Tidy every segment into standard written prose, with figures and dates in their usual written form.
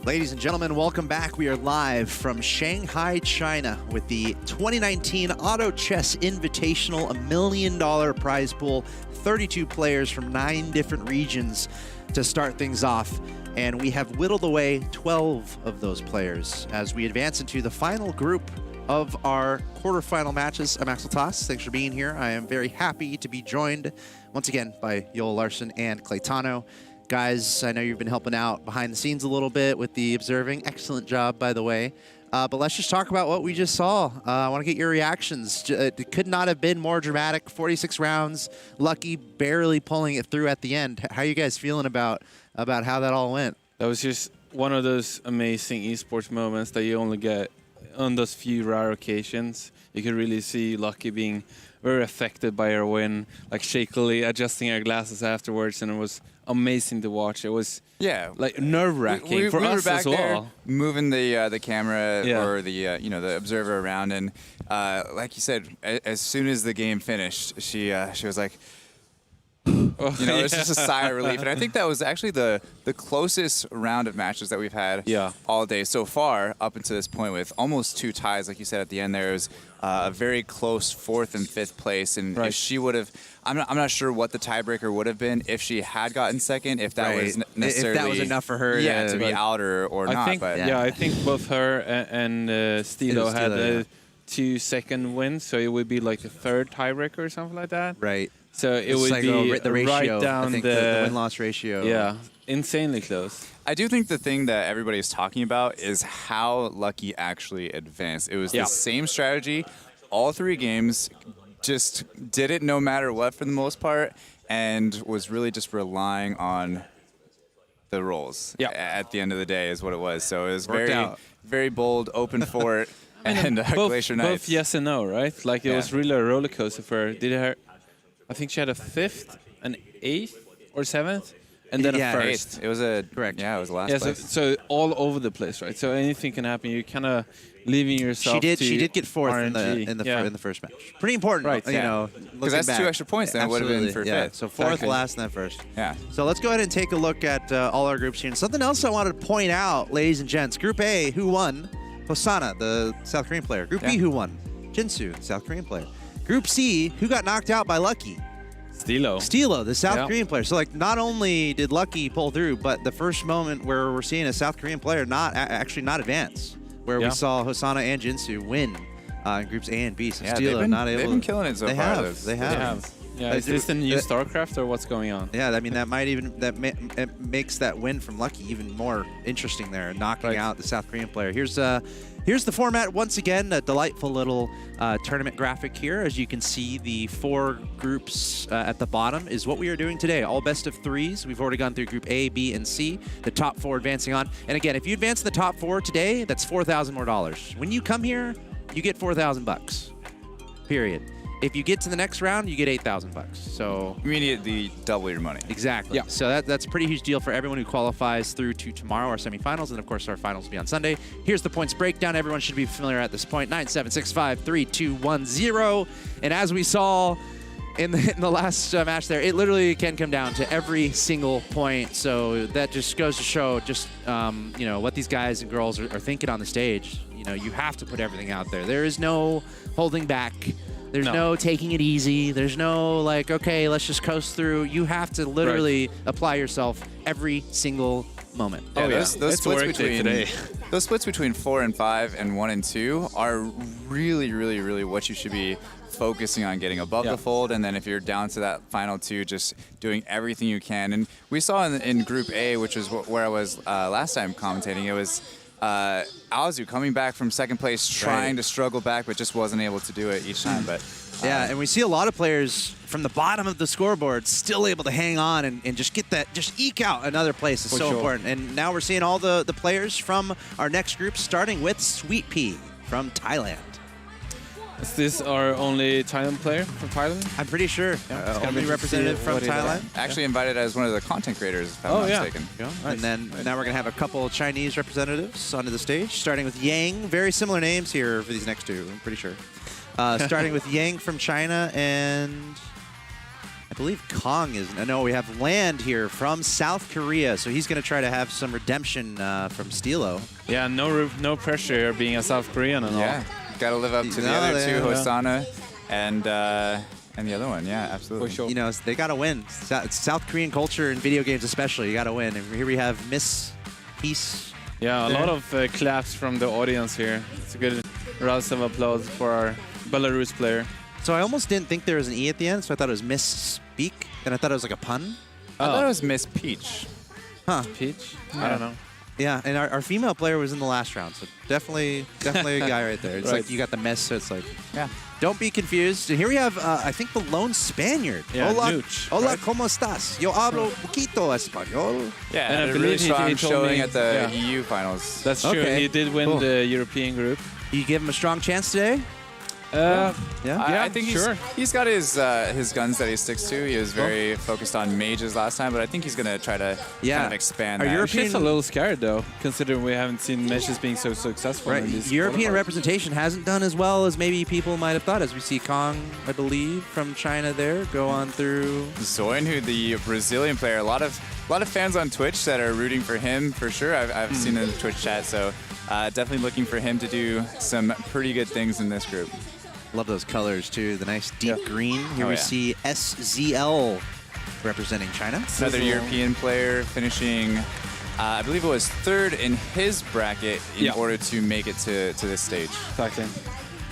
Ladies and gentlemen, welcome back. We are live from Shanghai, China with the 2019 Auto Chess Invitational, $1 million prize pool, 32 players from 9 different regions to start things off. And we have whittled away 12 of those players as we advance into the final group of our quarterfinal matches. I'm Axel Toss. Thanks for being here. I am very happy to be joined once again by Yoel Larson and Claytano. Guys, I know you've been helping out behind the scenes a little bit with the observing. Excellent job, by the way. But let's just talk about what we just saw. I want to get your reactions. It could not have been more dramatic. 46 rounds, Lucky barely pulling it through at the end. How are you guys feeling about how that all went? That was just one of those amazing esports moments that you only get on those few rare occasions. You could really see Lucky being very affected by her win, like shakily adjusting her glasses afterwards, and it was amazing to watch. It was like nerve-wracking for us as well. Moving the camera or the the observer around, and like you said, as soon as the game finished, she was like, it's just a sigh of relief. And I think that was actually the closest round of matches that we've had all day so far up until this point, with almost 2 ties. Like you said at the end, there was a very close 4th and 5th place. And if she would have, I'm not sure what the tiebreaker would have been if she had gotten second, if that was necessarily, if that was enough for her to be out or not. I think both her and Stilo had a 2-second win, so it would be like the 3rd tiebreaker or something like that. Right. So it would be the ratio, right down the win-loss ratio. Yeah, insanely close. I do think the thing that everybody is talking about is how Lucky actually advanced. It was the same strategy, all 3 games, just did it no matter what for the most part, and was really just relying on the rolls at the end of the day is what it was. So it was very bold, open fort, and Glacier Knights. Both yes and no, right? Like it was really a roller coaster for her. I think she had a 5th, an 8th, or 7th, and then a 1st. 8th. It was correct. Yeah, it was the last place. So all over the place, right? So anything can happen. You're kind of leaving yourself. She did get 4th RNG. in the first match. Pretty important, right? Because that's back. 2 extra points. Then it would have been for 5th. So 4th, last, and then 1st. Yeah. So let's go ahead and take a look at all our groups here. And something else I wanted to point out, ladies and gents. Group A, who won? Hosanna, the South Korean player. Group B, who won? Jinsu, South Korean player. Group C, who got knocked out by Lucky? Stilo, the South Korean player. So, like, not only did Lucky pull through, but the first moment where we're seeing a South Korean player actually not advance, where we saw Hosanna and Jinsu win in groups A and B. So Stilo not able. They've been killing it so far. They have. Yeah, is this the new StarCraft or what's going on? Yeah, I mean it makes that win from Lucky even more interesting there, knocking out the South Korean player. Here's the format once again, a delightful little tournament graphic here. As you can see, the 4 groups at the bottom is what we are doing today. All best of 3s. We've already gone through Group A, B, and C. The top 4 advancing on. And again, if you advance in the top 4 today, that's $4,000 more. When you come here, you get $4,000. Period. If you get to the next round, you get $8,000. So immediately double your money. Exactly. Yeah. So that's a pretty huge deal for everyone who qualifies through to tomorrow, our semifinals, and of course our finals will be on Sunday. Here's the points breakdown. Everyone should be familiar at this point. 9, 7, 6, 5, 3, 2, 1, 0. And as we saw in the last match there, it literally can come down to every single point. So that just goes to show just what these guys and girls are thinking on the stage. You have to put everything out there. There is no holding back. There's no taking it easy. There's no like, okay, let's just coast through. You have to literally apply yourself every single moment. Those splits between 4 and 5 and 1 and 2 are really, really, really what you should be focusing on, getting above the fold, and then if you're down to that final 2, just doing everything you can. And we saw in Group A, which is where I was last time commentating, it was Azu coming back from 2nd place, trying to struggle back, but just wasn't able to do it each time. But and we see a lot of players from the bottom of the scoreboard still able to hang on and just get that, just eke out another place. Is so important. And now we're seeing all the players from our next group, starting with Sweet Pea from Thailand. Is this our only Thailand player from Thailand? I'm pretty sure. Only representative from Thailand. Actually invited as one of the content creators, if I'm not mistaken. And then now we're going to have a couple Chinese representatives onto the stage, starting with Yang. Very similar names here for these next 2, I'm pretty sure. Starting with Yang from China, and believe Kong is. I know we have Land here from South Korea, so he's going to try to have some redemption from Stilo. Yeah, no pressure here being a South Korean and all. Yeah, got to live up to the other two, Hosanna and the other one. Yeah, absolutely. For sure. You know, they got to win. South Korean culture in video games especially, you got to win. And here we have Miss Peace. Yeah, a lot of claps from the audience here. It's a good round of applause for our Belarus player. So I almost didn't think there was an E at the end, so I thought it was Miss Speak, and I thought it was like a pun. I thought it was Miss Peach. Huh. Peach? I don't know. Yeah, and our female player was in the last round, so definitely a guy right there. It's Right. like you got the miss, so it's like, Yeah. don't be confused. And here we have, I think, the lone Spaniard. Yeah, Hola, Nooch, hola, right? ¿cómo estás? Yo hablo poquito español. Yeah, And I and a believe really he strong told showing me- at the yeah. EU finals. That's true. Okay, He did win cool. the European group. You give him a strong chance today? Yeah. I think sure. he's got his guns that he sticks to. He was very focused on mages last time, but I think he's going to try to kind of expand Our that. European- She's a little scared though, considering we haven't seen matches being so successful. Right. In these European qualifiers. representation hasn't done as well as maybe people might have thought, as we see Kong, I believe, from China there, go on through. Zoin, who the Brazilian player, a lot of fans on Twitch that are rooting for him for sure. I've seen in the Twitch chat, so definitely looking for him to do some pretty good things in this group. Love those colors too. The nice deep green. Here Oh, we yeah. see SZL representing China. Another European player finishing, I believe it was third in his bracket in Yeah. order to make it to this stage. Exactly.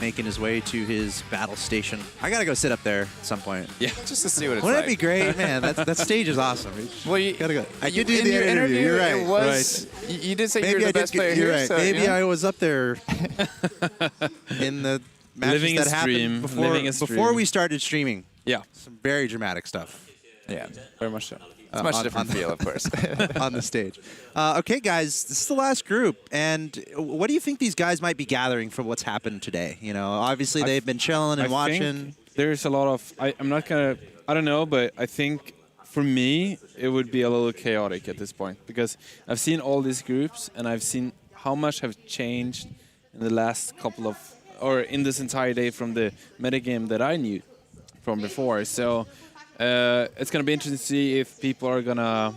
Making his way to his battle station. I gotta go sit up there at some point. Yeah. Just to see what it's Wouldn't like. that be great, man? That stage is awesome. Well, you Gotta go. I you- could do in the your interview. You're right. It was, you did say you were the best player You're here. right. So, Maybe you know. I was up there in the matches Living a that happened stream, before, living a before stream. we started streaming. Yeah, Some very dramatic stuff. Yeah, very much so. it's a much on- different on- feel, of course. on the stage. Okay, guys, this is the last group, and what do you think these guys might be gathering from what's happened today? You know, obviously they've been chilling and I watching. think there's a lot of. I'm not gonna. I don't know, but I think for me it would be a little chaotic at this point because I've seen all these groups and I've seen how much have changed in the last couple of, or in this entire day from the metagame that I knew from before. So it's gonna be interesting to see if people are gonna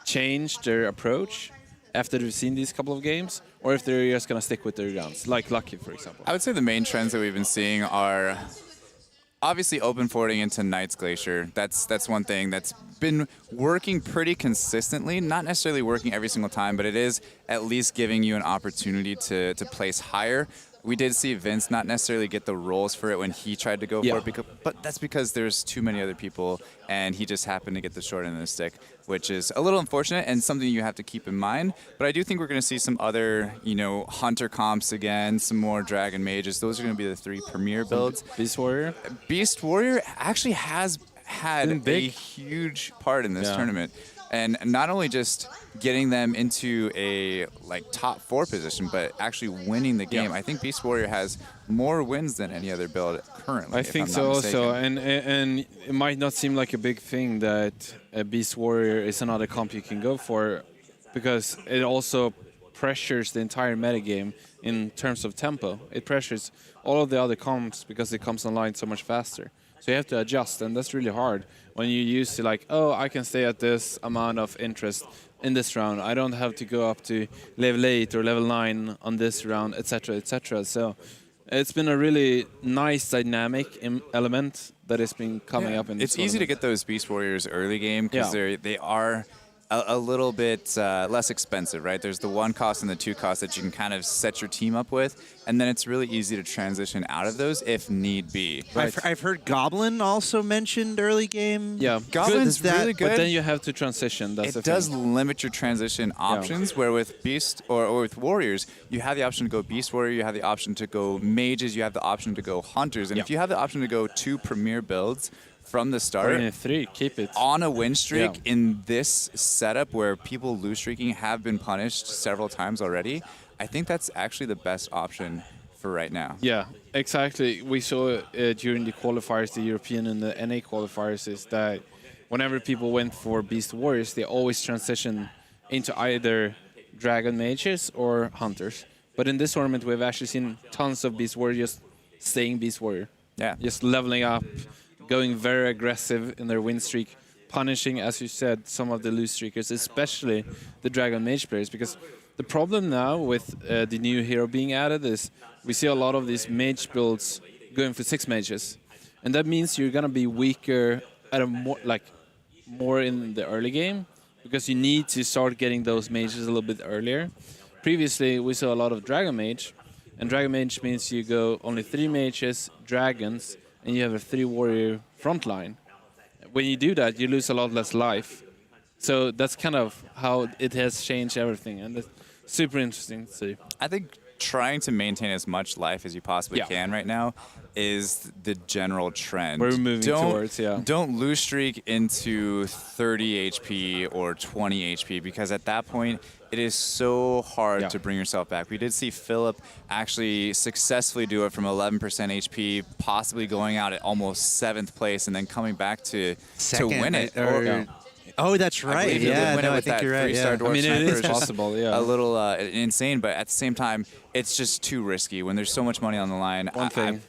change their approach after they've seen these couple of games, or if they're just gonna stick with their guns, like Lucky, for example. I would say the main trends that we've been seeing are obviously open forwarding into Knight's Glacier. That's one thing that's been working pretty consistently. Not necessarily working every single time, but it is at least giving you an opportunity to place higher. We did see Vince not necessarily get the rolls for it when he tried to go for it, but that's because there's too many other people, and he just happened to get the short end of the stick, which is a little unfortunate and something you have to keep in mind. But I do think we're going to see some other, Hunter comps again, some more Dragon Mages. Those are going to be the three premier builds. Beast Warrior. Beast Warrior actually has had Been a big. huge part in this tournament. And not only just getting them into a top 4 position, but actually winning the game. I think Beast Warrior has more wins than any other build currently. I think so also, and it might not seem like a big thing that a Beast Warrior is another comp you can go for, because it also pressures the entire metagame in terms of tempo. It pressures all of the other comps because it comes online so much faster. So you have to adjust, and that's really hard when you used to I can stay at this amount of interest in this round. I don't have to go up to level 8 or level 9 on this round, etc., etc. So it's been a really nice dynamic element that has been coming up in this It's easy to get those Beast Warriors early game because they are a little bit less expensive, right? There's the 1 cost and the 2 cost that you can kind of set your team up with, and then it's really easy to transition out of those if need be. Right. I've heard Goblin also mentioned early game. Yeah, Goblin's really good. But then you have to transition. That's It does limit your transition options, where with Beast or with Warriors, you have the option to go Beast Warrior, you have the option to go Mages, you have the option to go Hunters, and if you have the option to go 2 premier builds from the start, or in 3, keep it on a win streak in this setup where people lose streaking have been punished several times already, I think that's actually the best option for right now. Yeah, exactly. We saw during the qualifiers, the European and the NA qualifiers, is that whenever people went for Beast Warriors, they always transition into either Dragon Mages or Hunters. But in this tournament, we've actually seen tons of Beast Warriors just staying Beast Warrior. Yeah. Just leveling up, going very aggressive in their win streak, punishing, as you said, some of the loose streakers, especially the Dragon Mage players. Because the problem now with the new hero being added is we see a lot of these mage builds going for 6 mages. And that means you're going to be weaker at a more in the early game, because you need to start getting those mages a little bit earlier. Previously, we saw a lot of Dragon Mage, and Dragon Mage means you go only 3 mages, dragons, and you have a 3 warrior front line. When you do that, you lose a lot less life. So that's kind of how it has changed everything, and it's super interesting to see. I think trying to maintain as much life as you possibly can right now is the general trend. We're moving towards, Don't lose streak into 30 HP or 20 HP, because at that point, it is so hard to bring yourself back. We did see Philip actually successfully do it from 11% HP, possibly going out at almost 7th place and then coming back to win it. Oh, that's right. I think you're right. Yeah. I mean, it is possible. A little insane, but at the same time, it's just too risky. When there's so much money on the line,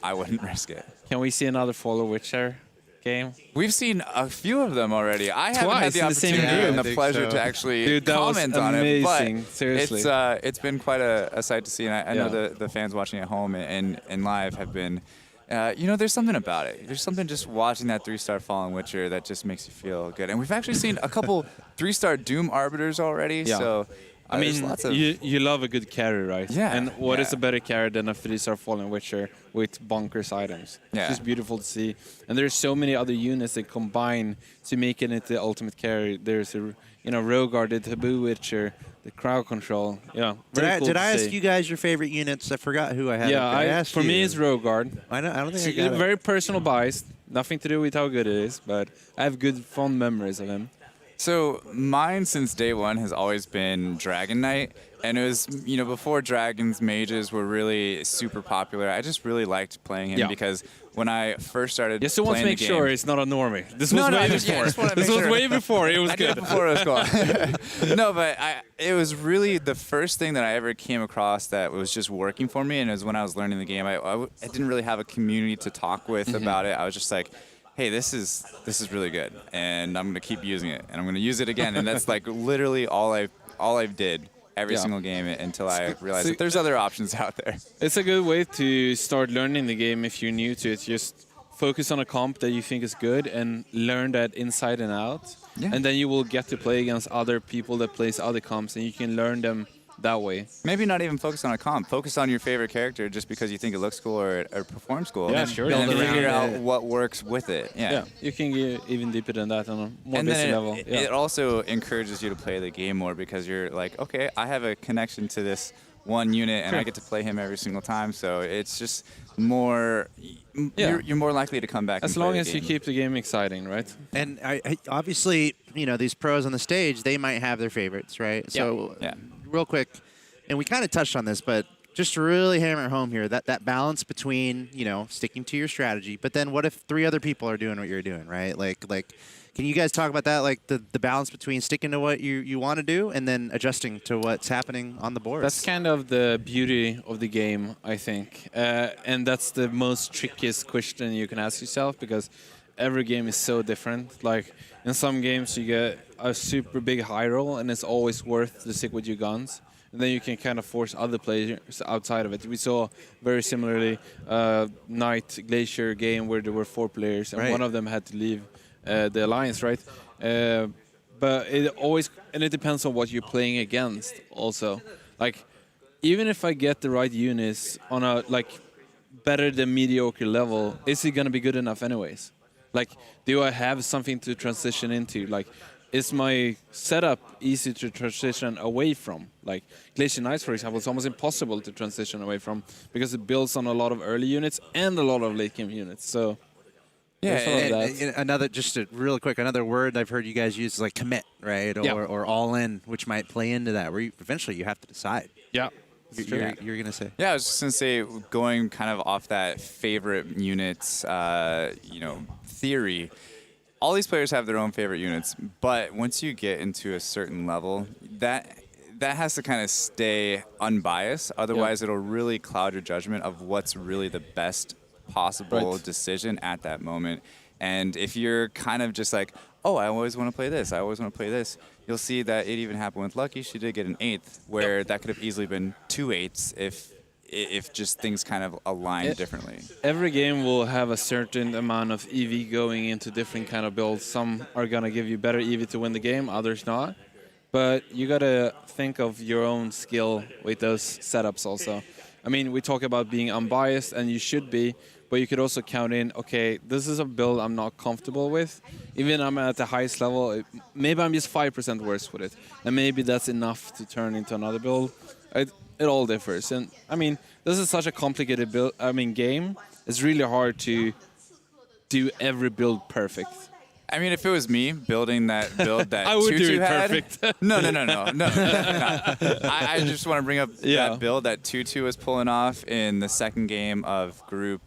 I wouldn't risk it. Can we see another Follow Witcher game? We've seen a few of them already. I haven't had the opportunity and the pleasure to actually comment on it, but seriously. It's been quite a sight to see, and I know the fans watching at home and live have been. There's something about it. There's something just watching that 3-star Fallen Witcher that just makes you feel good. And we've actually seen a couple 3-star Doom Arbiters already. Yeah. So, I mean, you love a good carry, right? Yeah. And what is a better carry than a 3-star Fallen Witcher with bonkers items? Yeah. It's just beautiful to see. And there's so many other units that combine to make it into the ultimate carry. There's Rogard, the Taboo Witcher, the crowd control. Yeah. Did I ask you guys your favorite units? I forgot who I had. Yeah, for me it's Rogard. I don't think it's very personal bias. Nothing to do with how good it is, but I have good fond memories of him. So mine since day one has always been Dragon Knight, and it was before Dragons Mages were really super popular. I just really liked playing him because when I first started so playing make the game, sure it's not a normie. This was way before. This was way before. It was good. Before it was cool. No, but it was really the first thing that I ever came across that was just working for me, and it was when I was learning the game. I didn't really have a community to talk with about it. I was just like, hey, this is really good, and I'm gonna keep using it, and I'm gonna use it again, and that's like literally all I did every single game until I realized that there's other options out there. It's a good way to start learning the game if you're new to it. Just focus on a comp that you think is good and learn that inside and out, and then you will get to play against other people that plays other comps, and you can learn them that way. Maybe not even focus on a comp. Focus on your favorite character just because you think it looks cool or performs cool. Yeah, sure. And then figure out what works with it. Yeah. You can get even deeper than that on a more and basic then level. It also encourages you to play the game more because you're like, okay, I have a connection to this one unit and I get to play him every single time. So it's just more. You're more likely to come back. As long as you keep the game exciting, right? And obviously, these pros on the stage, they might have their favorites, right? So real quick, and we kind of touched on this, but just to really hammer it home here, that balance between, sticking to your strategy, but then what if 3 other people are doing what you're doing, right? Like, can you guys talk about that, like the balance between sticking to what you want to do and then adjusting to what's happening on the board? That's kind of the beauty of the game, I think. And that's the most trickiest question you can ask yourself because every game is so different. Like, in some games you get a super big high roll and it's always worth to stick with your guns. And then you can kind of force other players outside of it. We saw very similarly Knight Glacier game where there were 4 players and one of them had to leave the alliance, right? But it depends on what you're playing against also. Like, even if I get the right units on a better than mediocre level, is it gonna be good enough anyways? Like, do I have something to transition into? Like, is my setup easy to transition away from? Like Glacier Knights, for example, it's almost impossible to transition away from because it builds on a lot of early units and a lot of late game units. So and another word I've heard you guys use is like commit, right? Or all in, which might play into that, where eventually you have to decide. Yeah. You're going to say? Yeah, I was just going to say, going kind of off that favorite units, theory, all these players have their own favorite units, but once you get into a certain level, that has to kind of stay unbiased. Otherwise, it'll really cloud your judgment of what's really the best possible decision at that moment. And if you're kind of just like, oh, I always want to play this, I always want to play this, you'll see that it even happened with Lucky. She did get an 8th, where that could have easily been 2 8s if just things kind of aligned differently. Every game will have a certain amount of EV going into different kind of builds. Some are going to give you better EV to win the game, others not. But you got to think of your own skill with those setups also. I mean, we talk about being unbiased, and you should be, but you could also count in, okay, this is a build I'm not comfortable with. Even I'm at the highest level, maybe I'm just 5% worse with it. And maybe that's enough to turn into another build. It all differs. And I mean, this is such a complicated build. I mean, game. It's really hard to do every build perfect. I mean, if it was me building that build that I would Tutu do it had, perfect. No. I just want to bring up that build that Tutu was pulling off in the second game of Group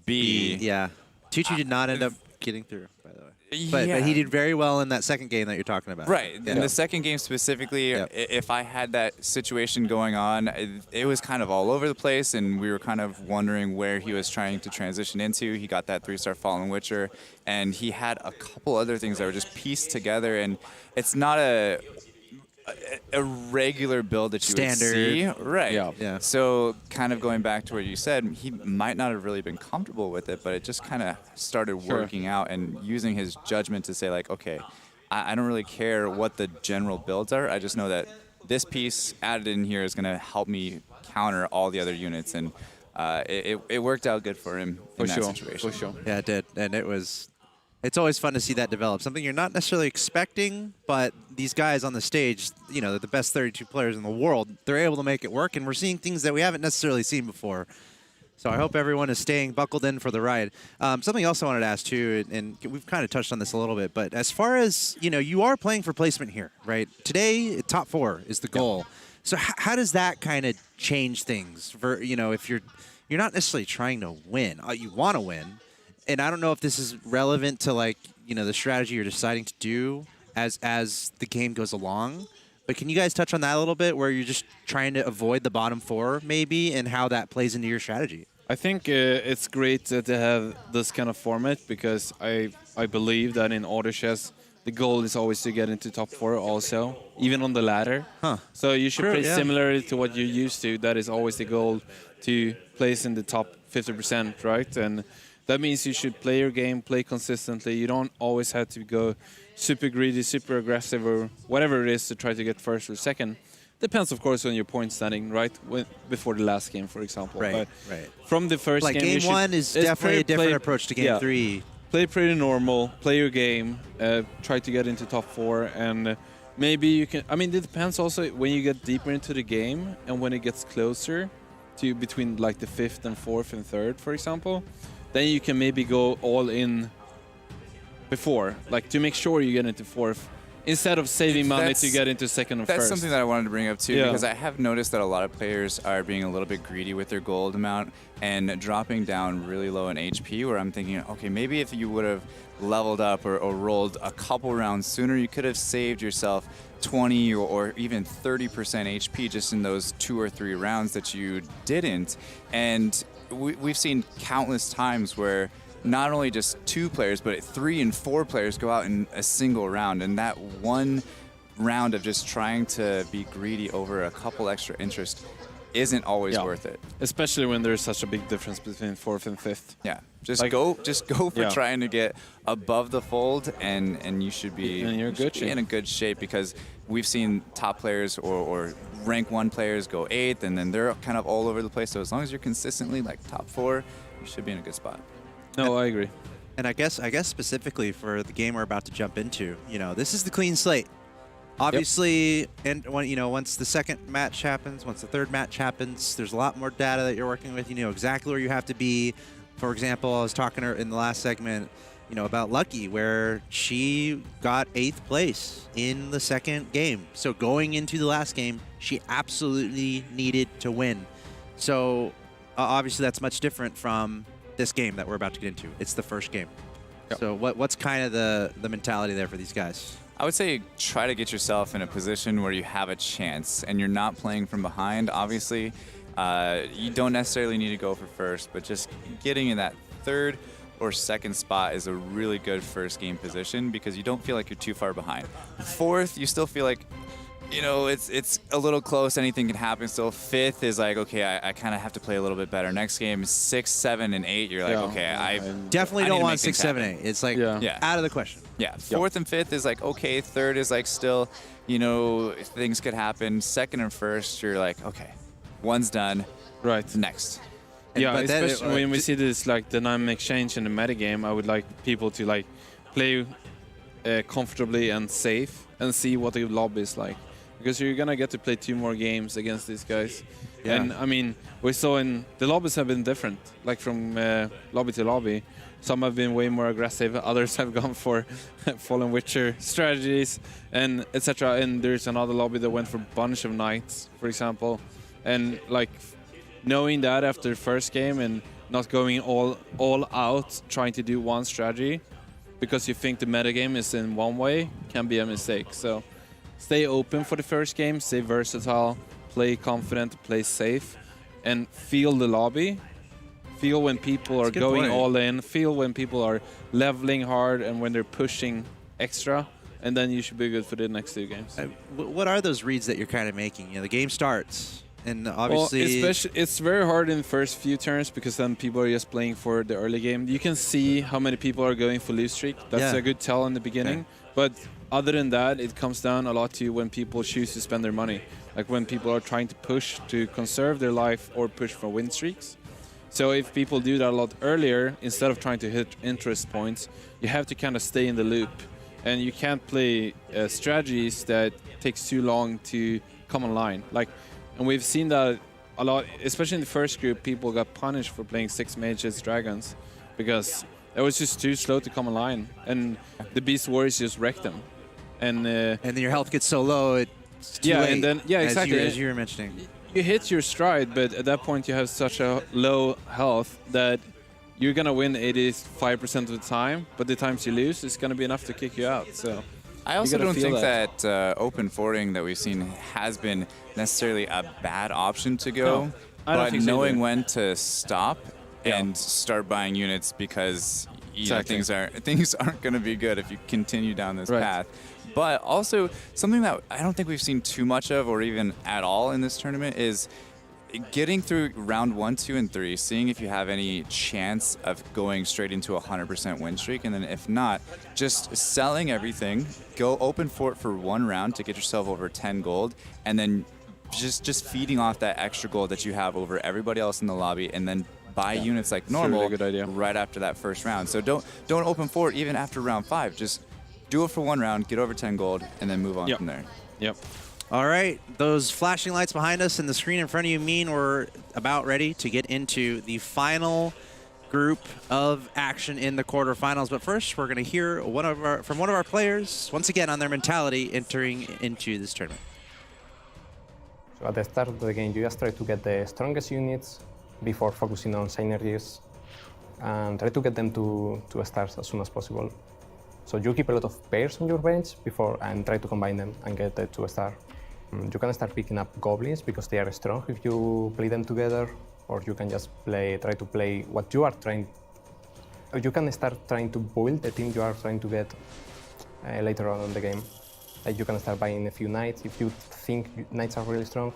B. Yeah. Tutu did not end up getting through, by the way. But he did very well in that second game that you're talking about. Right. In the second game specifically, if I had that situation going on, it was kind of all over the place, and we were kind of wondering where he was trying to transition into. He got that 3-star Fallen Witcher, and he had a couple other things that were just pieced together, and it's not a regular build that you would see. Right. Yeah. So kind of going back to what you said, he might not have really been comfortable with it, but it just kind of started working out and using his judgment to say like, okay, I don't really care what the general builds are. I just know that this piece added in here is going to help me counter all the other units. And it worked out good for him in that situation. For sure. Yeah, it did. And it's always fun to see that develop. Something you're not necessarily expecting, but these guys on the stage, you know, they're the best 32 players in the world. They're able to make it work, and we're seeing things that we haven't necessarily seen before. So I hope everyone is staying buckled in for the ride. Something else I wanted to ask too, and we've kind of touched on this a little bit, but as far as, you know, you are playing for placement here, right? Today, top 4 is the goal. So how does that kind of change things? For, you know, if you're not necessarily trying to win, you want to win. And I don't know if this is relevant to, like, you know, the strategy you're deciding to do as the game goes along. But can you guys touch on that a little bit, where you're just trying to avoid the bottom 4 maybe, and how that plays into your strategy? I think it's great that they have this kind of format, because I believe that in Auto Chess, the goal is always to get into top 4 also, even on the ladder. So you should play similarly to what you're used to. That is always the goal, to place in the top 50%, right? And that means you should play your game, play consistently. You don't always have to go super greedy, super aggressive, or whatever it is to try to get first or second. Depends, of course, on your point standing, right? Before the last game, for example. Right, but from the first like game, game 1 is definitely a different approach to game 3. Play pretty normal, play your game, try to get into top 4, and maybe you can... I mean, it depends also when you get deeper into the game and when it gets closer to between like the 5th and 4th and 3rd, for example. Then you can maybe go all in before, like to make sure you get into 4th, instead of saving money to get into 2nd and 1st. That's something that I wanted to bring up too, because I have noticed that a lot of players are being a little bit greedy with their gold amount and dropping down really low in HP, where I'm thinking, okay, maybe if you would have leveled up or rolled a couple rounds sooner, you could have saved yourself 20 or even 30% HP just in those 2 or 3 rounds that you didn't. And we've seen countless times where not only just 2 players, but 3 and 4 players go out in a single round. And that one round of just trying to be greedy over a couple extra interest isn't always worth it. Especially when there's such a big difference between 4th and 5th. Yeah, just go for trying to get above the fold, and you should be in a good shape, because we've seen top players or rank 1 players go 8th, and then they're kind of all over the place. So as long as you're consistently like top 4, you should be in a good spot. No, I agree. And I guess specifically for the game we're about to jump into, you know, this is the clean slate. Obviously, and when, you know, once the second match happens, once the third match happens, there's a lot more data that you're working with. You know exactly where you have to be. For example, I was talking to her in the last segment, you know, about Lucky, where she got 8th place in the second game. So going into the last game, she absolutely needed to win. So obviously that's much different from this game that we're about to get into. It's the first game. So what's kind of the mentality there for these guys? I would say try to get yourself in a position where you have a chance and you're not playing from behind. Obviously, you don't necessarily need to go for first, but just getting in that 3rd or second spot is a really good first game position because you don't feel like you're too far behind. Fourth, you still feel like, you know, it's a little close. Anything can happen. So fifth is like, okay, I kind of have to play a little bit better. Next game, 6, 7, and 8. You're like, okay, I definitely don't want 6, 7, 8. It's like out of the question. Yeah. Fourth and fifth is like, okay. Third is like still, you know, things could happen. Second and first, you're like, okay, one's done. Right. Next. Yeah, especially when we see this like dynamic change in the metagame, I would like people to like play comfortably and safe and see what the lobby is like. Because you're gonna get to play 2 more games against these guys. Yeah. And I mean, we saw in the lobbies have been different, like from lobby to lobby. Some have been way more aggressive, others have gone for Fallen Witcher strategies and etc. And there's another lobby that went for a bunch of knights, for example. And like knowing that after the first game and not going all out trying to do one strategy because you think the metagame is in one way can be a mistake. So stay open for the first game, stay versatile, play confident, play safe, and feel the lobby. Feel when people are going all in, feel when people are leveling hard and when they're pushing extra, and then you should be good for the next 2 games. What are those reads that you're kind of making? You know, the game starts, and obviously... Well, especially, it's very hard in the first few turns because then people are just playing for the early game. You can see how many people are going for lose streak. That's a good tell in the beginning. Okay. But other than that, it comes down a lot to when people choose to spend their money. Like when people are trying to push to conserve their life or push for win streaks. So if people do that a lot earlier, instead of trying to hit interest points, you have to kind of stay in the loop. And you can't play strategies that takes too long to come online. Like, and we've seen that a lot, especially in the first group, people got punished for playing 6 mages dragons because it was just too slow to come online. And the Beast Warriors just wrecked them. And then your health gets so low, it's too late, and then, exactly. As you were mentioning. You hit your stride, but at that point you have such a low health that you're gonna win 85% of the time, but the times you lose, it's gonna be enough to kick you out. So I also don't think that open forwarding that we've seen has been necessarily a bad option to go, no, but knowing when to stop and start buying units because you know, things aren't going to be good if you continue down this path. But also something that I don't think we've seen too much of or even at all in this tournament is getting through round 1, 2, and 3, seeing if you have any chance of going straight into a 100% win streak, and then if not, just selling everything, go open fort for 1 round to get yourself over 10 gold, and then just feeding off that extra gold that you have over everybody else in the lobby, and then buy units like normal right after that first round. So don't open fort even after round 5. Just do it for 1 round, get over 10 gold, and then move on from there. Yep. All right, those flashing lights behind us and the screen in front of you mean we're about ready to get into the final group of action in the quarterfinals. But first, we're going to hear from one of our players, once again, on their mentality entering into this tournament. So at the start of the game, you just try to get the strongest units before focusing on synergies and try to get them to stars as soon as possible. So you keep a lot of pairs on your bench before and try to combine them and get the 2-star. You can start picking up goblins because they are strong if you play them together, or you can just try to play what you are trying. Or you can start trying to build the team you are trying to get later on in the game. Like you can start buying a few knights if you think knights are really strong,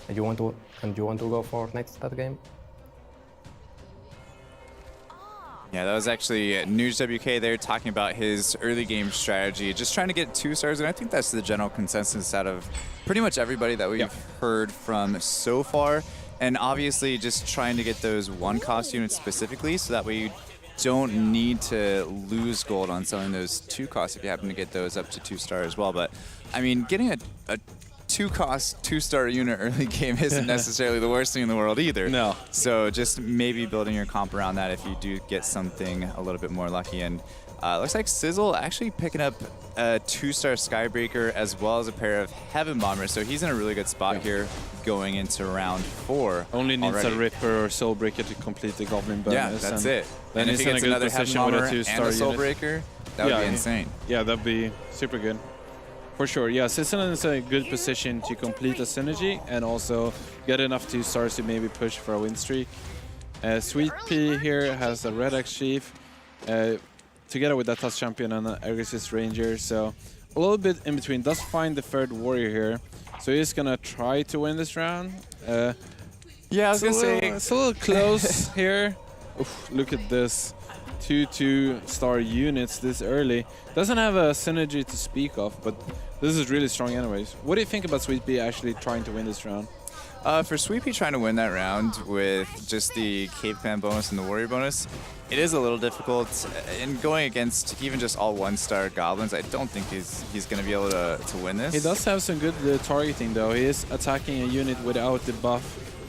and you want to go for knights that game. Yeah, that was actually News WK there talking about his early game strategy, just trying to get 2 stars, and I think that's the general consensus out of pretty much everybody that we've heard from so far. And obviously just trying to get those 1-cost units specifically, so that way you don't need to lose gold on selling those 2-costs if you happen to get those up to 2-star as well. But I mean, getting a 2-cost 2-star unit early game isn't necessarily the worst thing in the world either. No. So just maybe building your comp around that if you do get something a little bit more lucky. And looks like Sizzle actually picking up a 2-star Skybreaker as well as a pair of Heaven Bombers. So he's in a really good spot here going into round 4. Only needs a Ripper or Soulbreaker to complete the Goblin bonus. Yeah, that's it. Then and if he gets another Heaven Bomber and a Soulbreaker, that would be insane. Yeah, that'd be super good. For sure, yeah, Sizzle is in a good position to complete a synergy and also get enough 2 stars to maybe push for a win streak. Sweet Pea here has a Red Axe Chief. together with that TUS champion and Aggressive Ranger. So a little bit in between. Does find the third warrior here. So he's going to try to win this round. Yeah, I was going to say... It's a little close here. Oof, look at this. 2-2-star units this early. Doesn't have a synergy to speak of, but this is really strong anyways. What do you think about Sweet Pea actually trying to win this round? For Sweet Pea trying to win that round with just the Cave Clan bonus and the Warrior bonus, it is a little difficult. And going against even just all one-star goblins, I don't think he's going to be able to win this. He does have some good targeting though. He is attacking a unit without the buff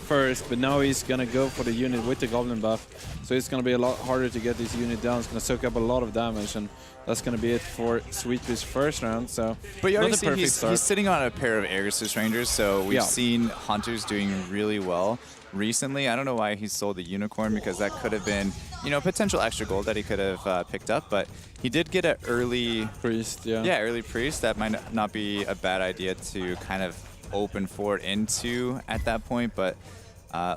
first, but now he's going to go for the unit with the goblin buff. So it's going to be a lot harder to get this unit down. It's going to soak up a lot of damage, and that's going to be it for Sweet Pea's first round. So, but you already see he's sitting on a pair of Aggressive Rangers, so we've seen Hunters doing really well recently. I don't know why he sold the Unicorn, because that could have been, you know, potential extra gold that he could have picked up, but he did get an early Priest, early Priest. That might not be a bad idea to kind of open forward into at that point, but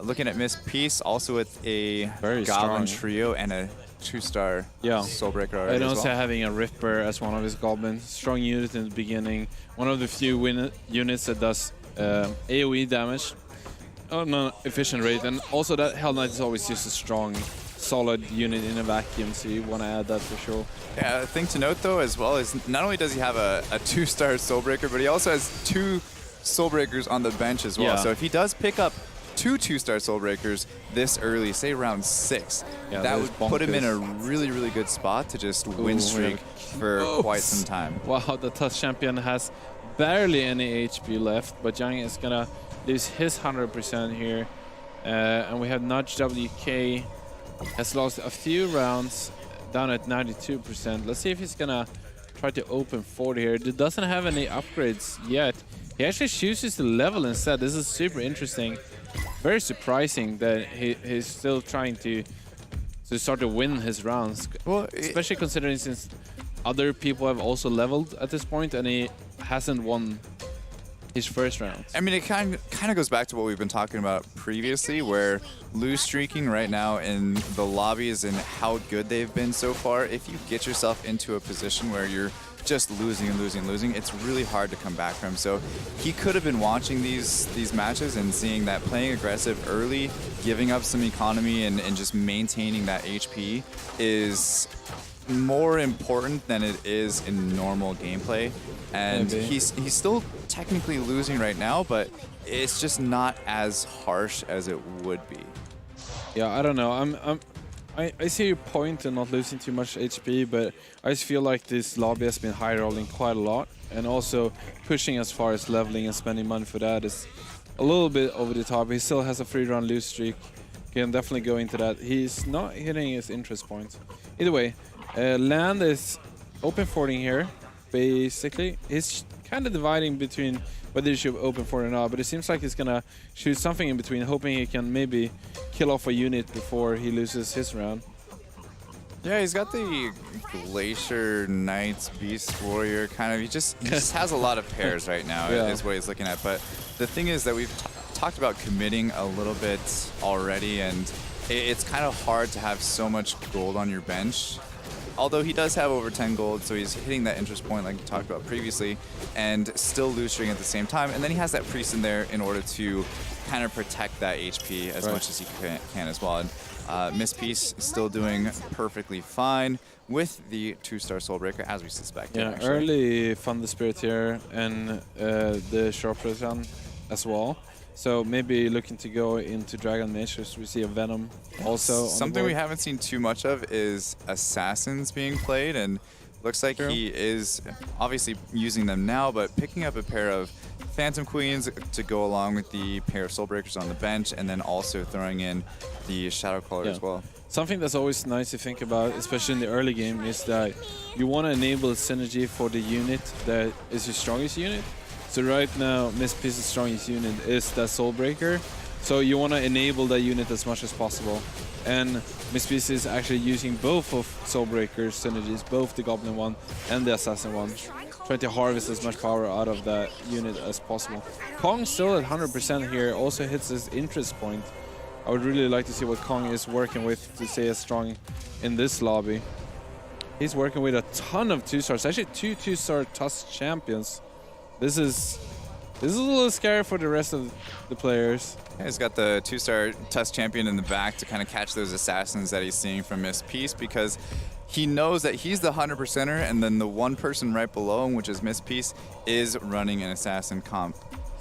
looking at Miss Peace, also with a very Goblin strong trio and a 2-star Soulbreaker already. And also as well. having a Ripper as one of his goblins. Strong unit in the beginning. One of the few units that does AoE damage on an efficient rate. And also that Hell Knight is always just a strong, solid unit in a vacuum, so you want to add that for sure. Yeah, a thing to note though as well is not only does he have a 2-star Soulbreaker, but he also has 2 Soulbreakers on the bench as well. So if he does pick up 2 2-star Soulbreakers this early, say round 6, that would put him in a really, really good spot to just win streak for quite some time. Wow, the TUS champion has barely any HP left, but Young is gonna lose his 100% here. And we have Nudge WK has lost a few rounds, down at 92%. Let's see if he's gonna try to open 40 here. He doesn't have any upgrades yet. He actually chooses the level instead. This is super interesting. Very surprising that he's still trying to start to win his rounds. Well, especially considering since other people have also leveled at this point and he hasn't won his first round. I mean, it kind of goes back to what we've been talking about previously, where lose streaking right now in the lobbies and how good they've been so far. If you get yourself into a position where you're just losing and losing and losing, it's really hard to come back from. So he could have been watching these matches and seeing that playing aggressive early, giving up some economy and just maintaining that HP is more important than it is in normal gameplay. And he's still technically losing right now, but it's just not as harsh as it would be. Yeah, I don't know. I see your point in not losing too much HP, but I just feel like this lobby has been high rolling quite a lot, and also pushing as far as leveling and spending money for that is a little bit over the top. He still has a 3-round lose streak. Can definitely go into that. He's not hitting his interest points. Either way, Land is open forting here. Basically, he's kind of dividing between whether he should open for it or not, but it seems like he's gonna shoot something in between, hoping he can maybe kill off a unit before he loses his round. Yeah, he's got the Glacier Knights Beast Warrior kind of. He just has a lot of pairs right now, is what he's looking at. But the thing is that we've talked about committing a little bit already, and it's kind of hard to have so much gold on your bench. Although he does have over 10 gold, so he's hitting that interest point like we talked about previously, and still lose streaking at the same time. And then he has that priest in there in order to kind of protect that HP as much as he can as well. And Miss Peace still doing perfectly fine with the 2-star Soulbreaker, as we suspected. Yeah, actually. Early Thunder Spirit here and the Sharpshooter as well. So maybe looking to go into Dragon Mage. We see a Venom also. Something we haven't seen too much of is Assassins being played, and looks like he is obviously using them now, but picking up a pair of Phantom Queens to go along with the pair of Soulbreakers on the bench, and then also throwing in the Shadow Caller as well. Something that's always nice to think about, especially in the early game, is that you want to enable synergy for the unit that is your strongest unit. So right now, Miss Peace's strongest unit is that Soulbreaker. So you want to enable that unit as much as possible. And Miss Peace is actually using both of Soulbreaker's synergies, both the Goblin one and the Assassin one. Trying to harvest as much power out of that unit as possible. Kong still at 100% here, also hits his interest point. I would really like to see what Kong is working with to stay as strong in this lobby. he's working with a ton of 2-stars. Actually, two 2-star TUS champions. This is a little scary for the rest of the players. Yeah, he's got the 2-star TUS champion in the back to kind of catch those assassins that he's seeing from Miss Peace, because he knows that he's the 100%er, and then the one person right below him, which is Miss Peace, is running an assassin comp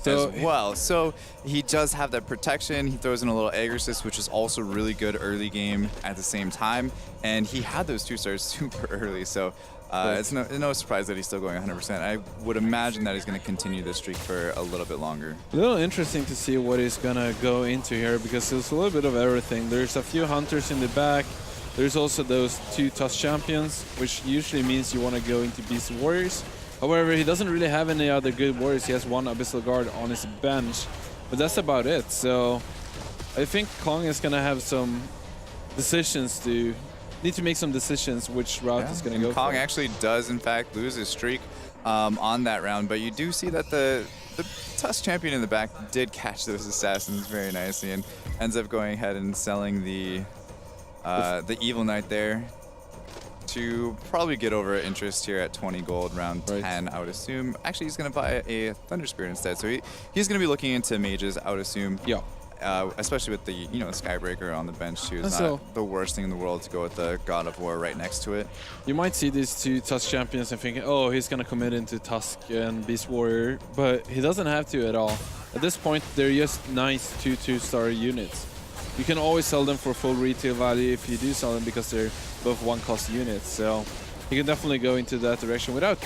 as well. So he does have that protection. He throws in a little egg assist, which is also really good early game at the same time. And he had those 2-stars super early, so it's no surprise that he's still going 100%. I would imagine that he's going to continue this streak for a little bit longer. A little interesting to see what he's going to go into here, because there's a little bit of everything. There's a few hunters in the back. There's also those 2 TUS champions, which usually means you want to go into Beast Warriors. However, he doesn't really have any other good warriors. He has one Abyssal Guard on his bench, but that's about it. So I think Kong is going to have some decisions need to make some decisions which route he's going to go Kong for. actually does, in fact, lose his streak on that round, but you do see that the TUS champion in the back did catch those assassins very nicely and ends up going ahead and selling the Evil Knight there to probably get over interest here at 20 gold, round 10, I would assume. Actually, he's going to buy a Thunder Spirit instead, so he's going to be looking into mages, I would assume. Yeah. Especially with the Skybreaker on the bench too. It's not the worst thing in the world to go with the God of War right next to it. You might see these 2 TUS champions and thinking, oh, he's going to commit into Tusk and Beast Warrior, but he doesn't have to at all. At this point, they're just nice 2-star units. You can always sell them for full retail value if you do sell them, because they're both 1-cost units. So you can definitely go into that direction without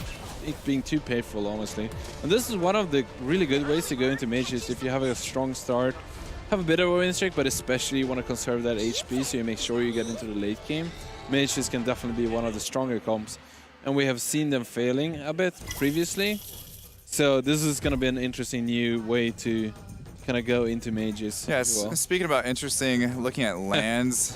it being too painful, honestly. And this is one of the really good ways to go into mages. If you have a strong start, have a bit of a win streak, but especially you want to conserve that HP, so you make sure you get into the late game. Mages can definitely be one of the stronger comps, and we have seen them failing a bit previously. So this is going to be an interesting new way to kind of go into mages. Yes, well. Speaking about interesting, looking at lands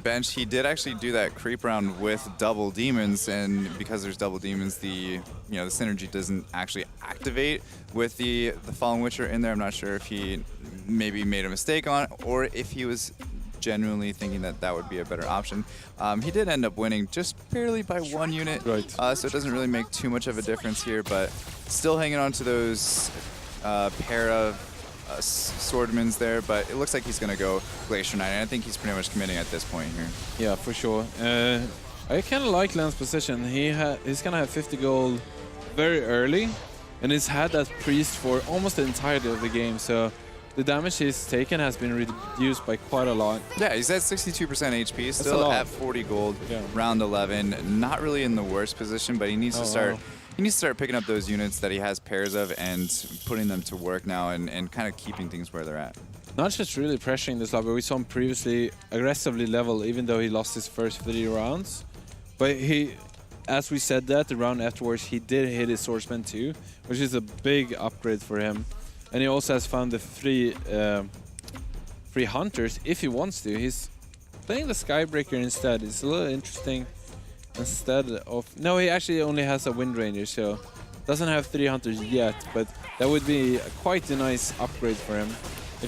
bench, he did actually do that creep round with double demons, and because there's double demons, the synergy doesn't actually activate with the Fallen Witcher in there. I'm not sure if he maybe made a mistake on it, or if he was genuinely thinking that would be a better option. He did end up winning just barely by 1 unit, so it doesn't really make too much of a difference here, but still hanging on to those pair of swordmans there, but it looks like he's going to go Glacier Knight, and I think he's pretty much committing at this point here. Yeah, for sure. I kind of like Lan's position. He's going to have 50 gold very early, and he's had that priest for almost the entirety of the game, so the damage he's taken has been reduced by quite a lot. Yeah, he's at 62% HP, still at 40 gold, round 11. Not really in the worst position, but he needs to start. He needs to start picking up those units that he has pairs of and putting them to work now, and kind of keeping things where they're at. Not just really pressuring this lobby. We saw him previously aggressively level, even though he lost his first 3 rounds. But he, as we said that, the round afterwards, he did hit his swordsman too, which is a big upgrade for him. And he also has found the free hunters if he wants to. He's playing the Skybreaker instead. It's a little interesting. Instead of... No, he actually only has a Wind Ranger, so doesn't have 3 hunters yet, but that would be quite a nice upgrade for him.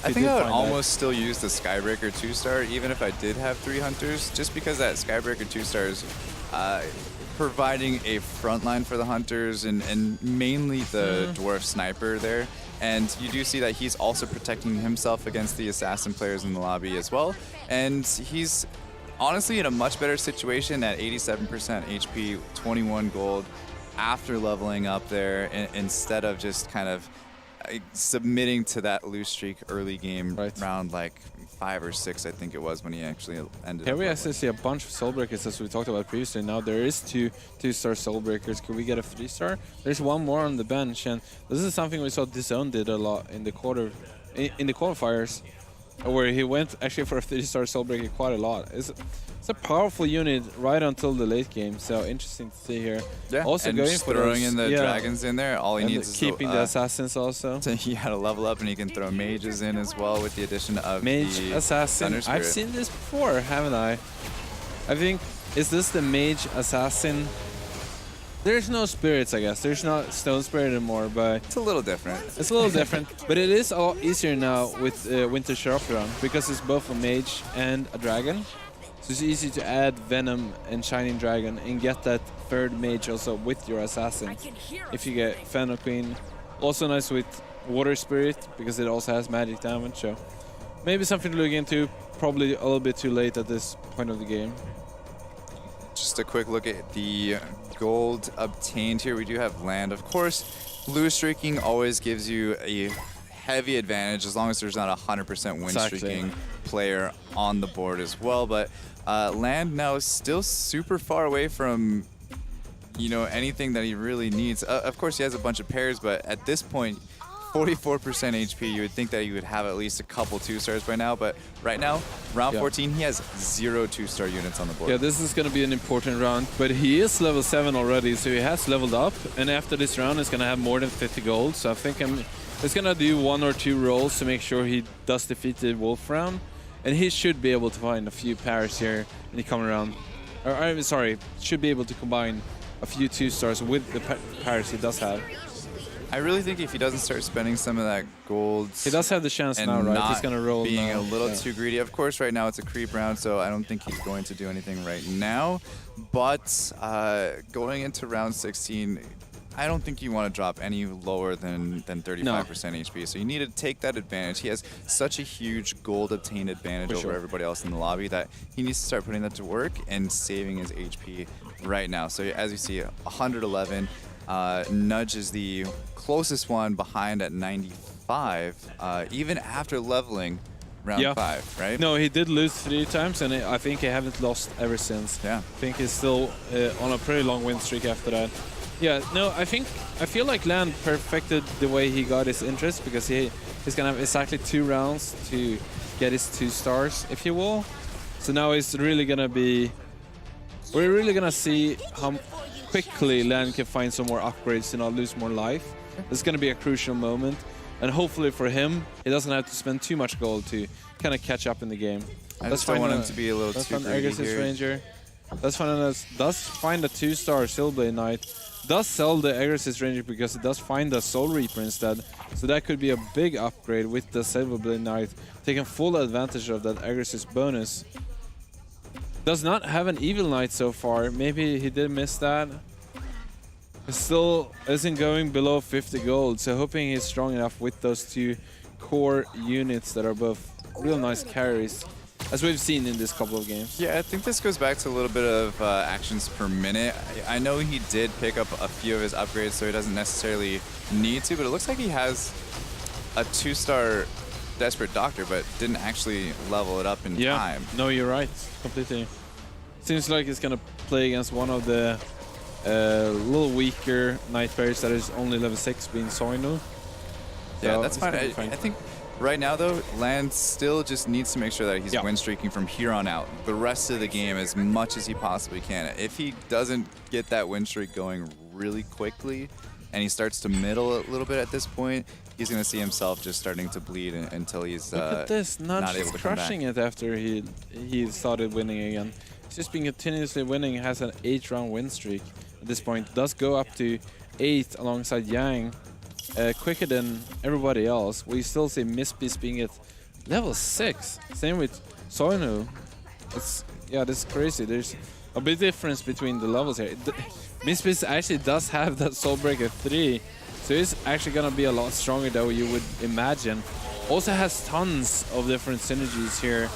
I think I would almost still use the Skybreaker 2-star, even if I did have 3 hunters, just because that Skybreaker 2-star is providing a front line for the hunters and mainly the dwarf sniper there. And you do see that he's also protecting himself against the assassin players in the lobby as well. And he's honestly in a much better situation at 87% HP, 21 gold after leveling up there, instead of just kind of submitting to that loose streak early game round like 5 or 6, I think it was, when he actually ended. Here we actually see a bunch of soul breakers, as we talked about previously. Now there is 2-star soul breakers. Could we get a 3-star? There's one more on the bench, and this is something we saw DAZN did a lot in the qualifiers, where he went actually for a 3-star soul breaker quite a lot. It's a powerful unit right until the late game, so interesting to see here. Yeah, also and going just for throwing those, in the dragons in there. All he needs is keeping the assassins also. He had to level up, and he can throw mages in as well with the addition of mage the assassin. I've seen this before, haven't I? I think, is this the mage assassin? There's no spirits, I guess. There's not stone spirit anymore, but it's a little different. It's a little different, but it is a lot easier now with Winter Sharptron, because it's both a mage and a dragon. So it's easy to add Venom and Shining Dragon and get that third mage also with your assassin. If you get Fennel Queen, also nice with Water Spirit because it also has magic damage. So maybe something to look into. Probably a little bit too late at this point of the game. Just a quick look at the gold obtained here. We do have land, of course. Blue streaking always gives you a heavy advantage as long as there's not a 100% win streaking player on the board as well. But land now is still super far away from, you know, anything that he really needs. Of course, he has a bunch of pairs, but at this point, 44% HP, you would think that he would have at least a couple 2-stars by now, but right now, round 14, he has 0 2-star units on the board. Yeah, this is going to be an important round, but he is level 7 already, so he has leveled up, and after this round, he's going to have more than 50 gold, so I think he's going to do 1 or 2 rolls to make sure he does defeat the Wolf round, and he should be able to find a few pairs here in the coming round. Or, I'm sorry, should be able to combine a few 2-stars with the pairs he does have. I really think if he doesn't start spending some of that gold, he does have the chance now, right? He's gonna roll being now. A little too greedy. Of course, right now it's a creep round, so I don't think he's going to do anything right now. But going into round 16, I don't think you want to drop any lower than 35% HP. So you need to take that advantage. He has such a huge gold obtained advantage over everybody else in the lobby that he needs to start putting that to work and saving his HP right now. So as you see, 111. Nudge is the closest one behind at 95, even after leveling round 5, right? No, he did lose 3 times, and I think he haven't lost ever since. Yeah. I think he's still on a pretty long win streak after that. Yeah, no, I feel like Land perfected the way he got his interest because he's gonna have exactly 2 rounds to get his 2-stars, if you will. So now it's really gonna be, we're really gonna see how quickly Land can find some more upgrades to not lose more life. This is going to be a crucial moment, and hopefully for him, he doesn't have to spend too much gold to kind of catch up in the game. I just don't want him to be a little too greedy here. Ranger. Does find a 2-star Silverblade Knight. Does sell the Aggressive Ranger because it does find a Soul Reaper instead. So that could be a big upgrade with the Silverblade Knight, taking full advantage of that Aggressive bonus. Does not have an Evil Knight so far. Maybe he did miss that. He still isn't going below 50 gold, so hoping he's strong enough with those 2 core units that are both real nice carries, as we've seen in this couple of games. Yeah, I think this goes back to a little bit of actions per minute. I know he did pick up a few of his upgrades, so he doesn't necessarily need to, but it looks like he has a 2-star Desperate Doctor, but didn't actually level it up in time. No, you're right. Completely. Seems like he's gonna play against one of the little weaker Knight pairs that is only level 6, being Soinu. Yeah, that's fine. I think right now, though, Land still just needs to make sure that he's win streaking from here on out. The rest of the game as much as he possibly can. If he doesn't get that win streak going really quickly, and he starts to middle a little bit at this point, he's going to see himself just starting to bleed until he's Look at this, not able to come back. crushing it after he started winning again. He's just been continuously winning, has an 8-round win streak at this point. Does go up to 8 alongside Yang, quicker than everybody else. We still see Mispiece being at level 6. Same with Soinu. This is crazy. There's a big difference between the levels here. Mispiece actually does have that Soulbreaker 3, so he's actually gonna be a lot stronger than you would imagine. Also has tons of different synergies here.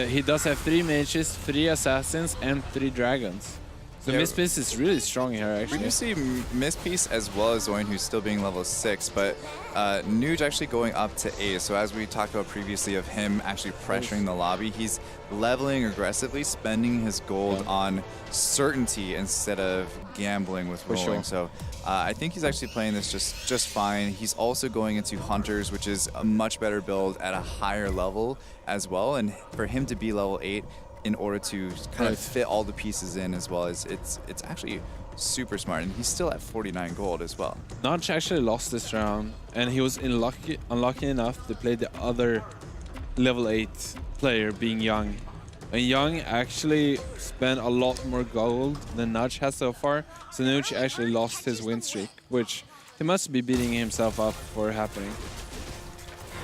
He does have 3 mages, 3 assassins, and 3 dragons. So Mispiece is really strong here, actually. We do see Mispiece as well as Zoin, who's still being level 6, but Nuge actually going up to 8. So as we talked about previously of him actually pressuring the lobby, he's leveling aggressively, spending his gold on certainty instead of gambling with rolling. So I think he's actually playing this just fine. He's also going into Hunters, which is a much better build at a higher level as well. And for him to be level 8, in order to kind of fit all the pieces in as well as it's actually super smart, and he's still at 49 gold as well. Notch actually lost this round, and he was unlucky enough to play the other level 8 player, being Young. And Young actually spent a lot more gold than Nudge has so far, so Nudge actually lost his win streak, which he must be beating himself up for happening.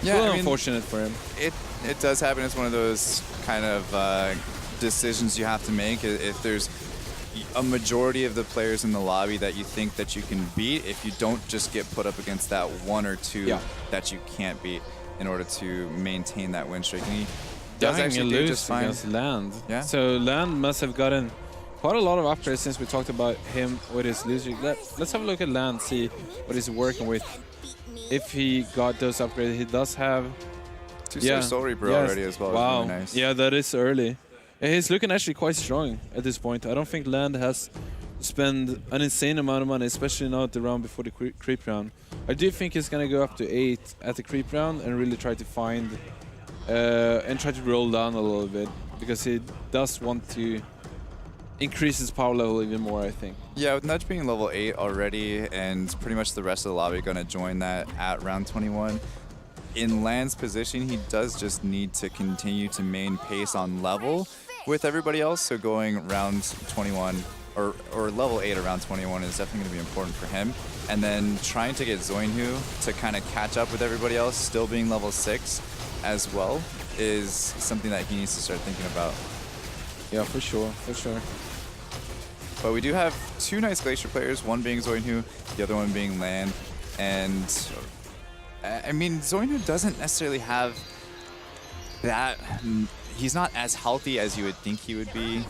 Yeah, unfortunate for him. It does happen. It's one of those kind of decisions you have to make. If there's a majority of the players in the lobby that you think that you can beat, if you don't just get put up against that one or two that you can't beat in order to maintain that win streak. And he does actually do just fine against Land. Yeah. So Land must have gotten quite a lot of upgrades since we talked about him with his lose streak. Let's have a look at Land, see what he's working with. If he got those upgrades, he does have 2-star Soul Reaper already as well. Wow. Really nice. Yeah, that is early. He's looking actually quite strong at this point. I don't think Land has spent an insane amount of money, especially now at the round before the creep round. I do think he's going to go up to 8 at the creep round and really try to find and try to roll down a little bit, because he does want to increase his power level even more, I think. Yeah, with Nudge being level 8 already, and pretty much the rest of the lobby going to join that at round 21. In Land's position, he does just need to continue to maintain pace on level with everybody else. So going round 21 or level 8 around 21 is definitely going to be important for him. And then trying to get Zoinhu to kind of catch up with everybody else, still being level 6 as well, is something that he needs to start thinking about. Yeah, for sure, for sure. But we do have 2 nice Glacier players, one being Zoinhu, the other one being Land. And I mean, Zoinhu doesn't necessarily have that. He's not as healthy as you would think he would be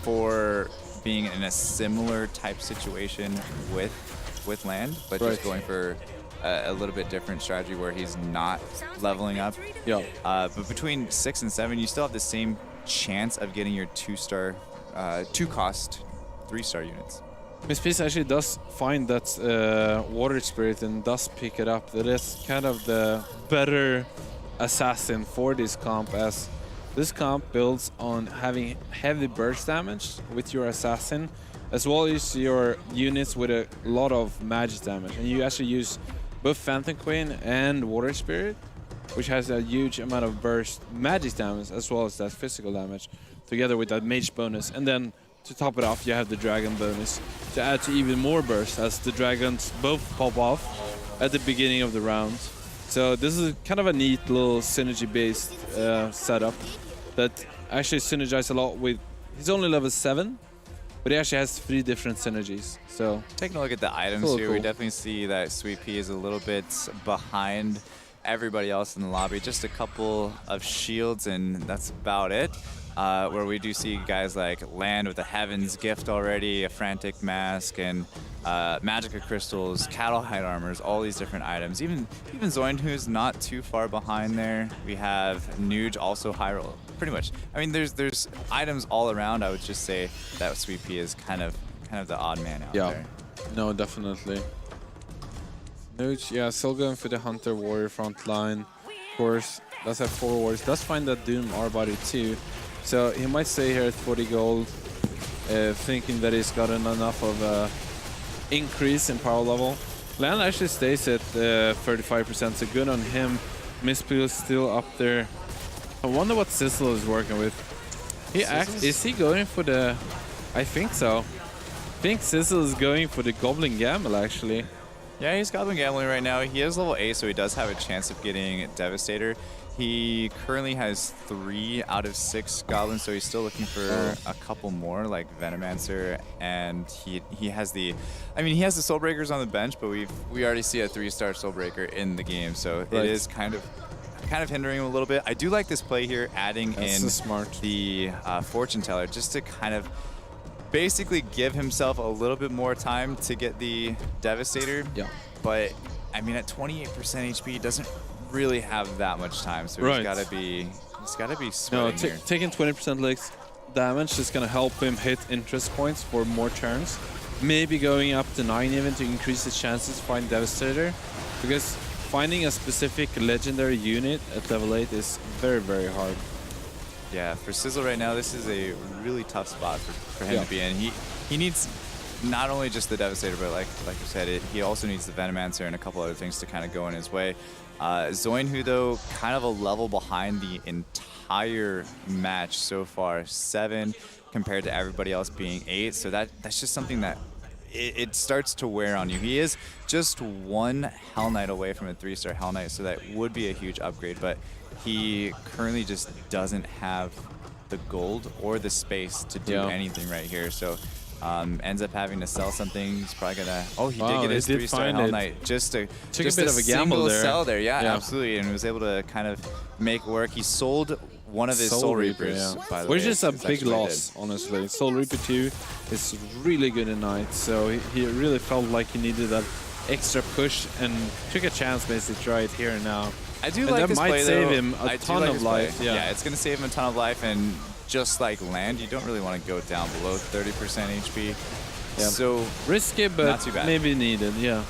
for being in a similar type situation with Land, but just going for a little bit different strategy where he's not leveling up. Yeah. But between 6 and 7, you still have the same chance of getting your 2-star, 2-cost 3-star units. Miss Peace actually does find that Water Spirit and does pick it up. That is kind of the better assassin for this comp, as this comp builds on having heavy burst damage with your assassin, as well as your units with a lot of magic damage. And you actually use both Phantom Queen and Water Spirit, which has a huge amount of burst magic damage as well as that physical damage, together with that mage bonus. And then to top it off, you have the dragon bonus to add to even more burst, as the dragons both pop off at the beginning of the round. So this is kind of a neat little synergy-based setup that actually synergizes a lot with. He's only level 7, but he actually has 3 different synergies. So taking a look at the items here, we definitely see that Sweet Pea is a little bit behind everybody else in the lobby. Just a couple of shields, and that's about it. Where we do see guys like Land with the Heaven's Gift already, a Frantic Mask, and Magica Crystals, Cattle Hide Armors, all these different items. Even Zoinhu's not too far behind there. We have Nuge also high roll. Pretty much. I mean, there's items all around. I would just say that Sweet Pea is kind of the odd man out there. No, definitely. Nuge, yeah, still going for the Hunter Warrior front line. Of course, does have 4 warriors. Does find that Doom R-body too. So he might stay here at 40 gold, thinking that he's gotten enough of a increase in power level. Land actually stays at 35%, so good on him. Mispeel is still up there. I wonder what Sizzle is working with. Is he going for the... I think so. I think Sizzle is going for the Goblin Gamble, actually. Yeah, he's Goblin Gambling right now. He is level 8, so he does have a chance of getting Devastator. He currently has 3 out of 6 goblins, so he's still looking for a couple more, like Venomancer, and he has the, I mean, he has the Soul Breakers on the bench, but we already see a 3-star Soul Breaker in the game, so it is kind of hindering him a little bit. I do like this play here, adding the Fortune Teller, just to kind of basically give himself a little bit more time to get the Devastator. Yeah. But I mean, at 28% HP, he doesn't really have that much time, so he's gotta be sweating here. Taking 20% less damage is gonna help him hit interest points for more turns. Maybe going up to 9 even to increase his chances to find Devastator, because finding a specific legendary unit at level 8 is very, very hard. Yeah, for Sizzle right now, this is a really tough spot for him to be in. He needs not only just the Devastator, but like you said, he also needs the Venomancer and a couple other things to kind of go in his way. Zoinhu, though, kind of a level behind the entire match so far, 7 compared to everybody else being 8. So that's just something that it starts to wear on you. He is just 1 Hell Knight away from a 3-star Hell Knight, so that would be a huge upgrade, but he currently just doesn't have the gold or the space to do anything right here. So ends up having to sell something. He's probably gonna. Oh, he did get his 3-star Hell Knight. Just a bit of a gamble there. Sell there. Yeah, absolutely, and was able to kind of make work. He sold one of his Soul Reapers, by the way. Which is a big loss, honestly. Soul Reaper 2 is really good at night, so he really felt like he needed that extra push and took a chance basically to try it here and now. I do like this play, though. That might save him a ton of life. Yeah, it's going to save him a ton of life, and just like land, you don't really want to go down below 30% HP. Yeah. So risky, but not too bad. Maybe needed. Yeah.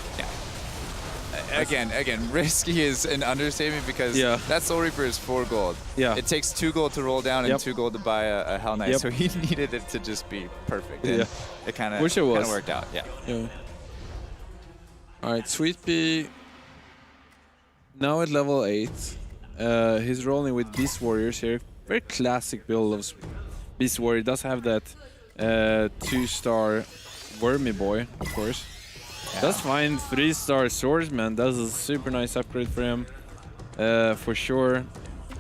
Again, risky is an understatement because that Soul Reaper is 4 gold. Yeah. It takes 2 gold to roll down and 2 gold to buy a Hell Knight, so he needed it to just be perfect. And it kind of worked out. Yeah. All right, Sweet Pea now at level 8. He's rolling with Beast Warriors here. Very classic build of Beast Warrior. Does have that 2-star Wormy Boy, of course. That's fine. 3-star Swordsman. That's a super nice upgrade for him, for sure.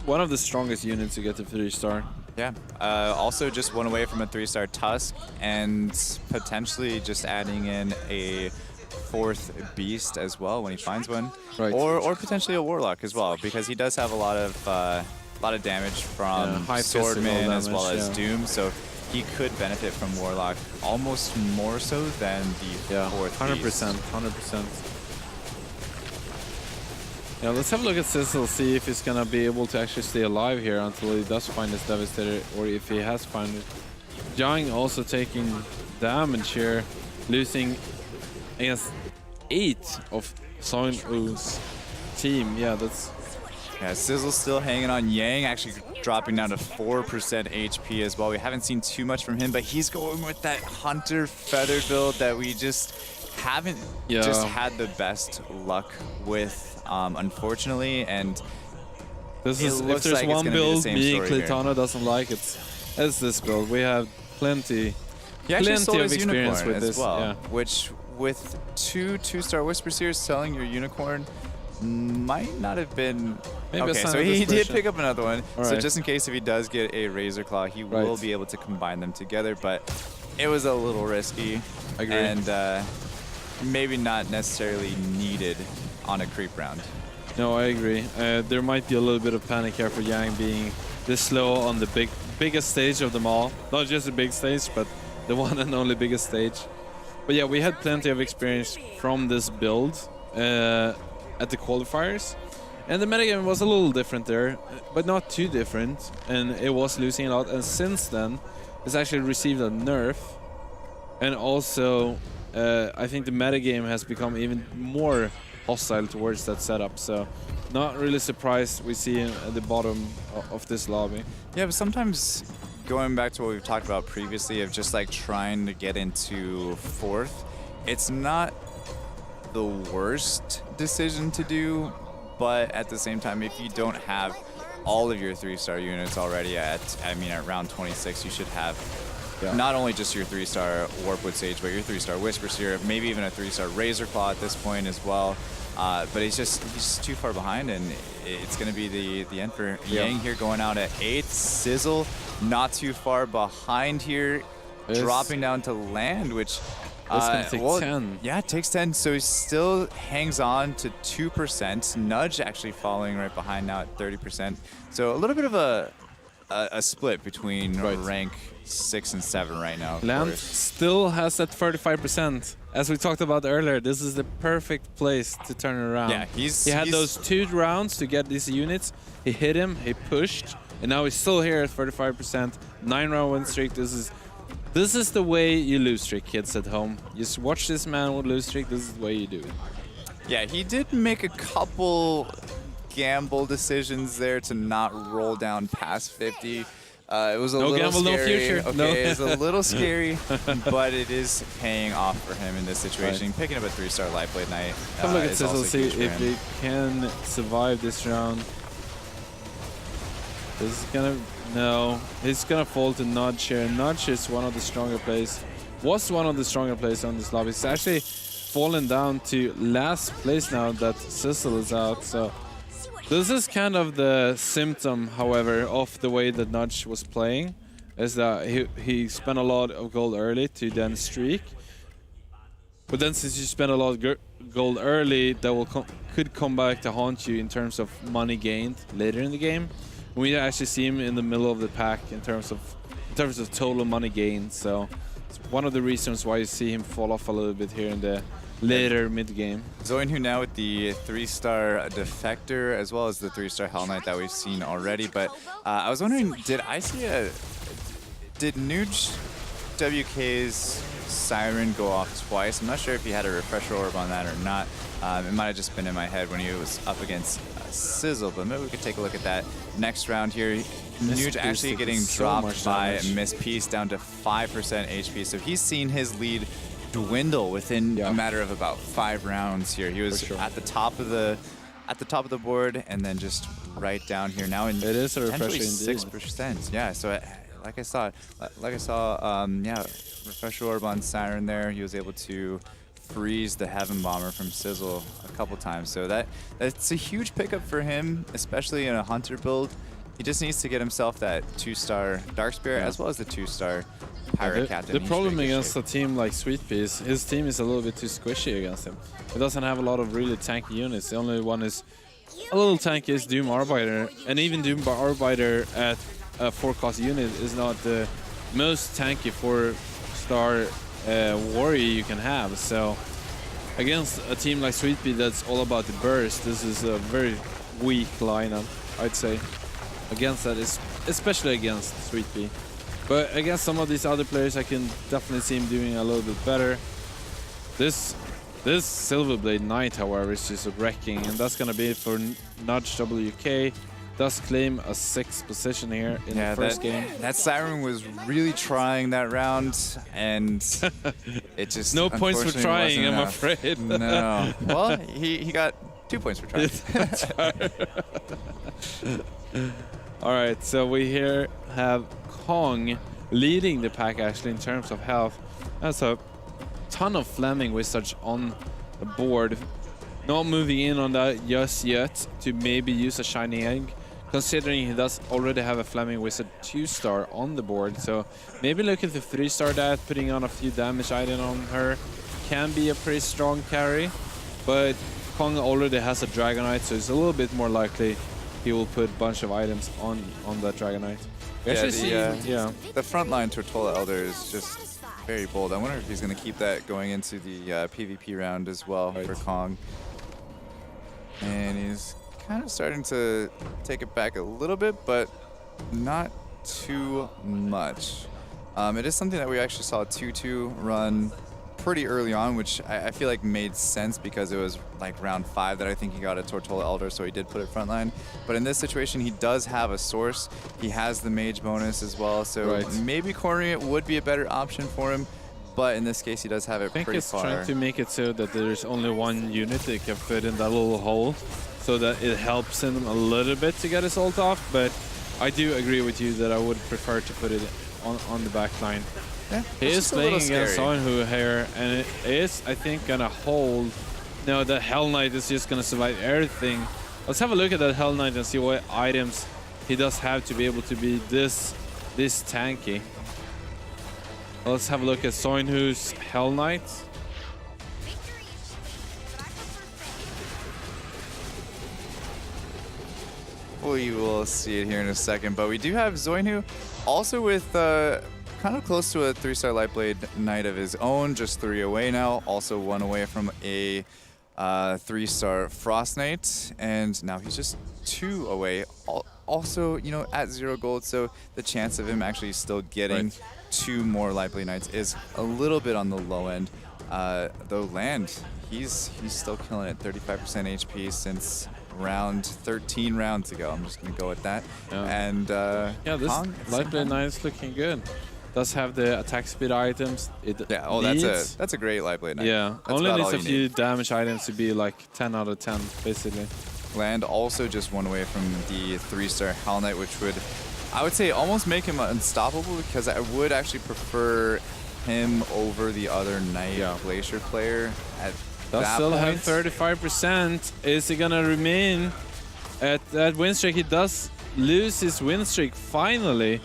One of the strongest units to get to 3-star. Yeah. Also, just one away from a 3-star Tusk, and potentially just adding in a 4th Beast as well when he finds one, or potentially a Warlock as well, because he does have a lot of damage from Swordman as well as Doom. So he could benefit from Warlock almost more so than the 4th 100%, Beast. 100%. Yeah, let's have a look at Sizzle, see if he's gonna be able to actually stay alive here until he does find his Devastator, or if he has found it. Jiang also taking damage here, losing against 8 of Song U's team. Yeah, that's... Yeah, Sizzle's still hanging on. Yang actually dropping down to 4% HP as well. We haven't seen too much from him, but he's going with that Hunter Feather build that we just haven't just had the best luck with, unfortunately. And this is, if there's like one build me, Claytano doesn't like, it's this build. We have plenty of experience with this. Well, which with 2-star Whispers here, selling your Unicorn might not have been... Maybe so he did pick up another one. So right. just in case if he does get a Razor Claw, he will be able to combine them together. But it was a little risky. I agree. And maybe not necessarily needed on a creep round. No, I agree. There might be a little bit of panic here for Yang being this slow on the biggest stage of them all. Not just the big stage, but the one and only biggest stage. But yeah, we had plenty of experience from this build at the qualifiers. And the metagame was a little different there, but not too different. And it was losing a lot. And since then, it's actually received a nerf. And also, I think the metagame has become even more hostile towards that setup. So not really surprised we see at the bottom of this lobby. Yeah, but sometimes going back to what we've talked about previously of just like trying to get into 4th, it's not the worst decision to do, but at the same time, if you don't have all of your 3-star units already at round 26, you should have not only just your 3-star Warpwood Sage, but your 3-star Whisper Seer, maybe even a 3-star Razor Claw at this point as well. But he's just too far behind, and it's going to be the end for Yang here, going out at 8. Sizzle not too far behind here, dropping down to land, which it's going to take 10. Yeah, it takes 10, so he still hangs on to 2%. Nudge actually following right behind now at 30%. So a little bit of a split between rank 6 and 7 right now. Land still has that 35%. As we talked about earlier, this is the perfect place to turn it around. Yeah, he had those 2 rounds to get these units. He hit him, he pushed, and now he's still here at 35%. 9-round win streak. This is the way you lose streak, kids at home. Just watch this man with lose streak. This is the way you do it. Yeah, he did make a couple gamble decisions there to not roll down past 50. It was a little gamble, scary. no future. Okay, no. It's a little scary, but it is paying off for him in this situation. Picking up a 3-star Lifeblade Knight. Have a look at Sizzle, see if he can survive this round. This is gonna... No, he's gonna fall to Nudge here. Nudge is one of the stronger plays. Was one of the stronger plays on this lobby. It's actually fallen down to last place now that Sizzle is out. So This is kind of the symptom, however, of the way that Nudge was playing, is that he spent a lot of gold early to then streak. But then since you spend a lot of gold early, that could come back to haunt you in terms of money gained later in the game. We actually see him in the middle of the pack in terms of total money gained. So it's one of the reasons why you see him fall off a little bit here in the later mid-game. Zoinhu now with the 3-star Defector as well as the 3-star Hell Knight that we've seen already. But I was wondering, did Nuge WK's Siren go off twice? I'm not sure if he had a refresher orb on that or not. It might have just been in my head when he was up against Sizzle, but maybe we could take a look at that next round here. Nuge actually getting dropped by Miss Peace down to 5% HP. So he's seen his lead dwindle within a matter of about 5 rounds here. He was at the top of the board and then just right down here now in it is a refresher 6%. Yeah, so like I saw, refresher orb on Siren there. He was able to freeze the Heaven Bomber from Sizzle a couple times. So that's a huge pickup for him, especially in a Hunter build. He just needs to get himself that 2-star Dark Spirit as well as the 2-star Pirate Captain. The problem against a team like Sweet Pea is his team is a little bit too squishy against him. He doesn't have a lot of really tanky units. The only one is a little tanky is Doom Arbiter, and even Doom Arbiter at a 4-cost unit is not the most tanky 4-star warrior you can have. So against a team like Sweet Pea that's all about the burst, this is a very weak lineup, I'd say. Against that, especially against Sweet Pea. But against some of these other players, I can definitely see him doing a little bit better. This Silverblade Knight, however, is just wrecking, and that's gonna be it for Nudge WK. Does claim a 6th position here in the first game. That Siren was really trying that round, and it just no points for trying, I'm afraid. No. Well, he got 2 points for trying. All right, so we here have Kong leading the pack actually in terms of health. That's a ton of Flaming Wizards on the board. Not moving in on that just yet to maybe use a Shiny Egg, considering he does already have a Flaming Wizard 2-star on the board. So maybe looking to 3-star that, putting on a few damage items on her can be a pretty strong carry. But Kong already has a Dragonite, so it's a little bit more likely he will put a bunch of items on that Dragonite. The frontline Tortola Elder is just very bold. I wonder if he's going to keep that going into the PvP round as well for Kong. And he's kind of starting to take it back a little bit, but not too much. It is something that we actually saw a 2-2 run pretty early on, which I feel like made sense because it was like round 5 that I think he got a Tortola Elder, so he did put it frontline. But in this situation, he does have a source. He has the mage bonus as well, so maybe cornering it would be a better option for him. But in this case, he does have it pretty far. I think it's trying to make it so that there's only one unit that can fit in that little hole, so that it helps him a little bit to get his ult off. But I do agree with you that I would prefer to put it on the back line. Yeah, he is playing against Soinhu here, and it is, I think, gonna hold. No, the Hell Knight is just gonna survive everything. Let's have a look at that Hell Knight and see what items he does have to be able to be this tanky. Let's have a look at Soinhu's Hell Knight. We will see it here in a second, but we do have Zoinhu also with kind of close to a 3-star Lightblade Knight of his own, just 3 away now, also 1 away from a 3-star Frost Knight, and now he's just 2 away, also, you know, at 0 gold, so the chance of him actually still getting 2 more Lightblade Knights is a little bit on the low end. Though Land, he's still killing it, 35% HP since round 13 rounds ago. I'm just gonna go with that. And yeah, this Lightblade Knight is looking good. Does have the attack speed items. That's a great Lightblade Knight. Yeah, that's only needs a few damage items to be like 10 out of 10 basically. Land also just 1 away from the 3-star Hell Knight, which would, I would say, almost make him unstoppable, because I would actually prefer him over the other Knight Glacier player at Does that still point. have 35%. Is he gonna remain at that win streak. He does lose his win streak finally.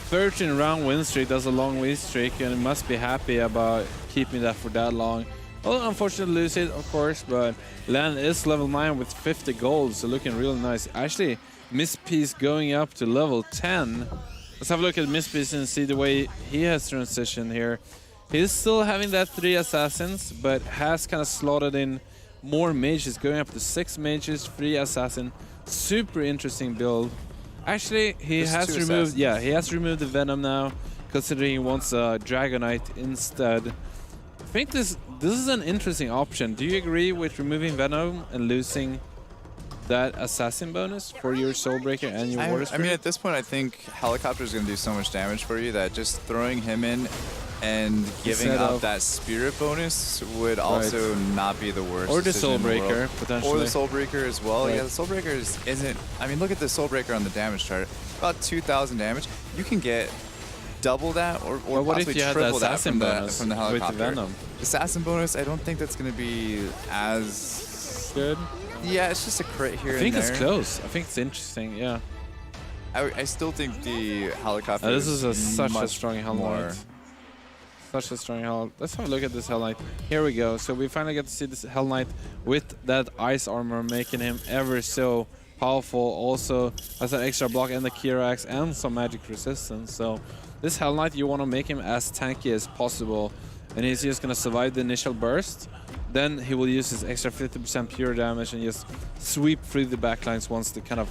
13 round win streak, that's a long win streak, and he must be happy about keeping that for that long. Well, unfortunately lose it, of course, but Lan is level 9 with 50 gold, so looking really nice. Actually, Miss Piece going up to level 10. Let's have a look at Miss Piece and see the way he has transitioned here. He's still having that 3 assassins, but has kind of slotted in more mages, going up to 6 mages, 3 assassin. Super interesting build. Actually, he has removed, he has removed the Venom now, considering he wants a Dragonite instead. I think this is an interesting option. Do you agree with removing Venom and losing that assassin bonus for your Soulbreaker and your Water Spirit? I mean, at this point, I think Helicopter is going to do so much damage for you that just throwing him in and giving up that Spirit bonus would also not be the worst. Or the Soulbreaker, potentially. Or the Soulbreaker as well. Yeah, the Soulbreaker isn't... I mean, look at the Soulbreaker on the damage chart. About 2,000 damage. You can get double that or possibly triple that from the Helicopter. With the Venom? Assassin bonus, I don't think that's going to be as... good? Yeah, it's just a crit here and there. I think it's close. I think it's interesting, yeah. I still think the Helicopter this is such a strong more. Hell Knight. Such a strong Hell. Let's have a look at this Hell Knight. Here we go. So we finally get to see this Hell Knight with that ice armor, making him ever so powerful. Also has an extra block and the Kirax and some magic resistance. So this Hell Knight, you want to make him as tanky as possible. And he's just going to survive the initial burst. Then he will use his extra 50% pure damage and just sweep through the backlines once the kind of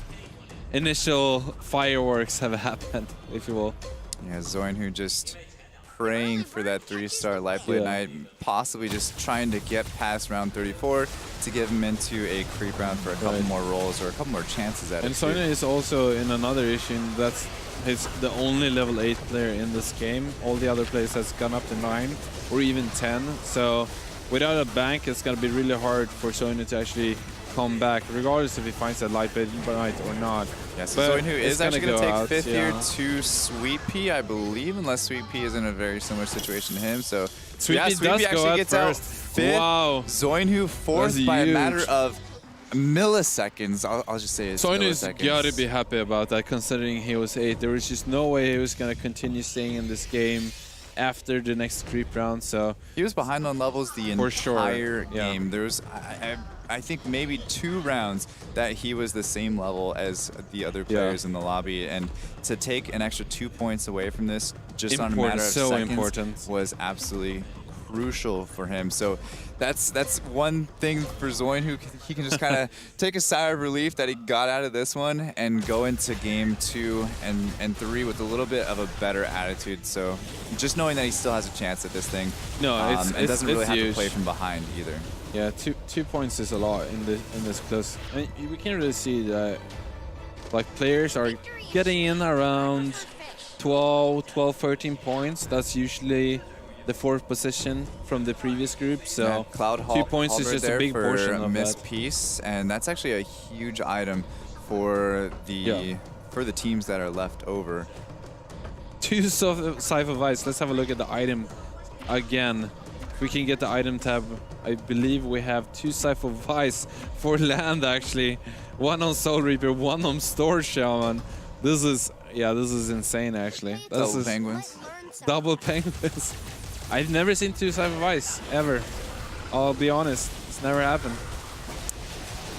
initial fireworks have happened, if you will. Yeah, Zoinhu just praying for that 3-star Lightblade Knight, possibly just trying to get past round 34 to get him into a creep round for a couple more rolls or a couple more chances at it. And Zoinhu is also in another issue, that's he's the only level 8 player in this game. All the other players has gone up to 9 or even 10. So without a bank, it's going to be really hard for Zoinhu to actually come back, regardless if he finds that Lightblade Knight or not. Yeah, so Zoinhu is actually going to take 5th here to Sweet Pea, I believe, unless Sweet Pea is in a very similar situation to him. So Sweet Pea actually gets out 5th. Wow. Zoinhu 4th by a matter of milliseconds. I'll just say it's Zoinhu's got to be happy about that, considering he was 8th. There was just no way he was going to continue staying in this game after the next creep round. So he was behind on levels the entire game. There was I think maybe 2 rounds that he was the same level as the other players in the lobby, and to take an extra 2 points away from this just on a matter of seconds was absolutely crucial for him. So that's one thing for Zoinhu. He can just kind of take a sigh of relief that he got out of this one and go into game 2 and 3 with a little bit of a better attitude. So just knowing that he still has a chance at this thing. No, and doesn't really have to play from behind either. Yeah, 2 points is a lot in this close. And we can really see that like players are getting in around 12, 13 points. That's usually the 4th position from the previous group. So Cloud 2 points is just a big portion of Miss that. Piece, and that's actually a huge item for the teams that are left over. 2 Cypher Vice. Let's have a look at the item again. We can get the item tab. I believe we have 2 Cypher Vice for land actually. 1 on Soul Reaper, 1 on Store Shaman. This is insane actually. Double penguins. Double penguins. I've never seen 2 Cypher Vice ever. I'll be honest, it's never happened.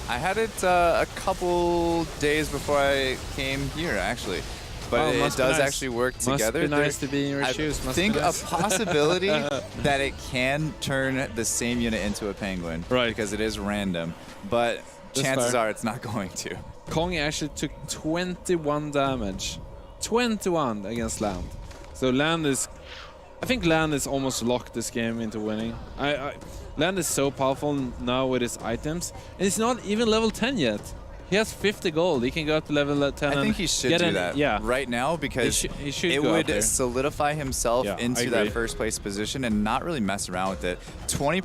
I had it a couple days before I came here actually. But it does actually work together. Must be nice to be in your shoes. I think a possibility that it can turn the same unit into a penguin. Right. Because it is random. But chances are it's not going to. Kong actually took 21 damage. 21 against Land. So Land is... I think Land is almost locked this game into winning. Land is so powerful now with his items. And he's not even level 10 yet. He has 50 gold. He can go up to level 10. I think he should do that right now because it would solidify himself into that 1st place position and not really mess around with it. 20%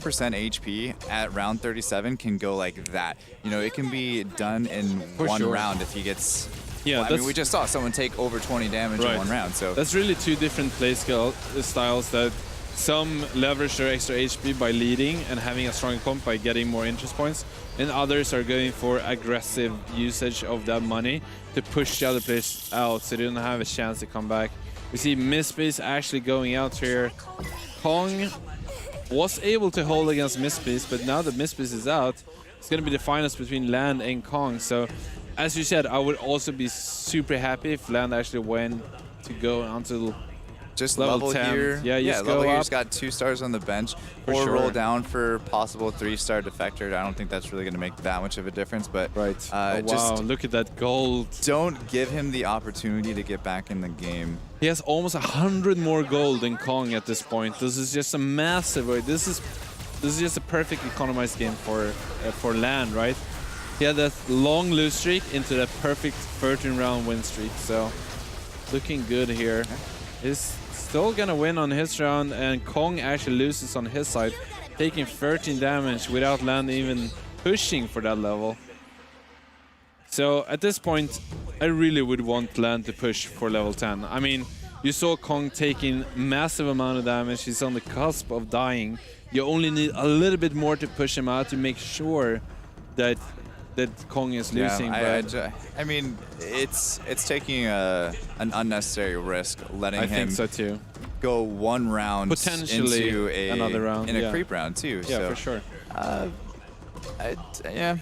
HP at round 37 can go like that. You know, it can be done in one round if he gets... Yeah, I mean, we just saw someone take over 20 damage in 1 round. So that's really 2 different play styles that some leverage their extra HP by leading and having a strong comp by getting more interest points, and others are going for aggressive usage of that money to push the other players out so they don't have a chance to come back. We see Mispace actually going out here. Kong was able to hold against Mispace, but now that Mispace is out, it's going to be the finals between Land and Kong. So, as you said, I would also be super happy if Land actually went to go until just level 10. Here. Yeah, you level go here's up. got 2 stars on the bench, For or sure. roll down for possible 3-star defector. I don't think that's really going to make that much of a difference, but Right. Oh, wow, just look at that gold. don't give him the opportunity to get back in the game. He has almost 100 more gold than Kong at this point. This is just a massive. This is just a perfect economized game for Land, right? He had that long lose streak into that perfect 13-round win streak. So, looking good here. He's still gonna win on his round, and Kong actually loses on his side, taking 13 damage without Land even pushing for that level. So at this point, I really would want Land to push for level 10. I mean, you saw Kong taking massive amount of damage. He's on the cusp of dying. You only need a little bit more to push him out to make sure that Kong is losing. I mean, it's taking an unnecessary risk, letting I him think so too. go 1 round Potentially into another round in a yeah. creep round too. Yeah, so, for sure. Yeah.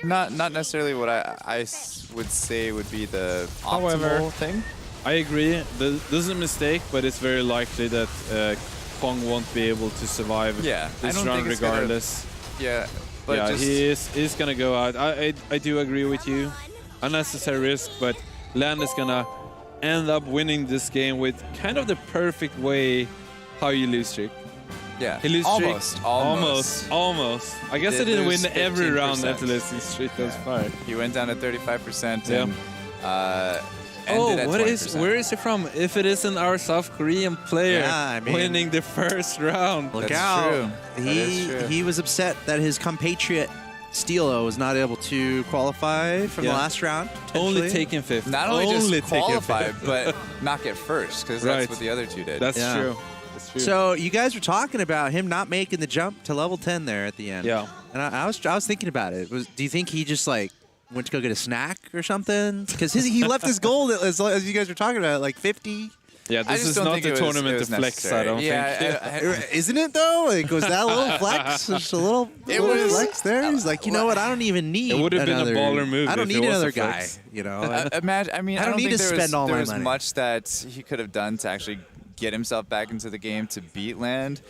Not necessarily what I would say would be the optimal However, thing. I agree. This is a mistake, but it's very likely that Kong won't be able to survive Yeah, I this don't round think it's gonna- regardless. Yeah, but Yeah, just he's gonna go out. I do agree with you. Unnecessary risk, but Land is gonna end up winning this game with kind of the perfect way how you lose streak. yeah, He lose almost. almost. I guess Did he didn't win lose every round 15%. after losing streak. That's fine. He went down to 35% Yeah. and Oh, ended at what is? 20%. Where is he from? If it isn't our South Korean player Yeah, I mean- winning the first round. Look That's out. true. That is true. He was upset that his compatriot Steelo was not able to qualify from the Yeah. last round. Only potentially. taking fifth. Not only Only just taking qualify, fifth. but not get first, because that's Right. what the other two did. That's Yeah. true. That's true. So you guys were talking about him not making the jump to level 10 there at the end. Yeah. And I was thinking about it. Do you think he just like went to go get a snack or something? Because he left his goal as you guys were talking about, like 50. yeah, I this just is don't not think the it was- tournament it was to flex. I necessary. don't Yeah, think. Isn't it though? Like, was that a little flex? Just a little was- flex there. He's like, you know what? I don't even need. It would have been a another- baller move I don't if it need was a another guy. flex. You know. Imagine. I mean, I don't need think to there spend all there my was money. much that he could have done to actually get himself back into the game to beat Land.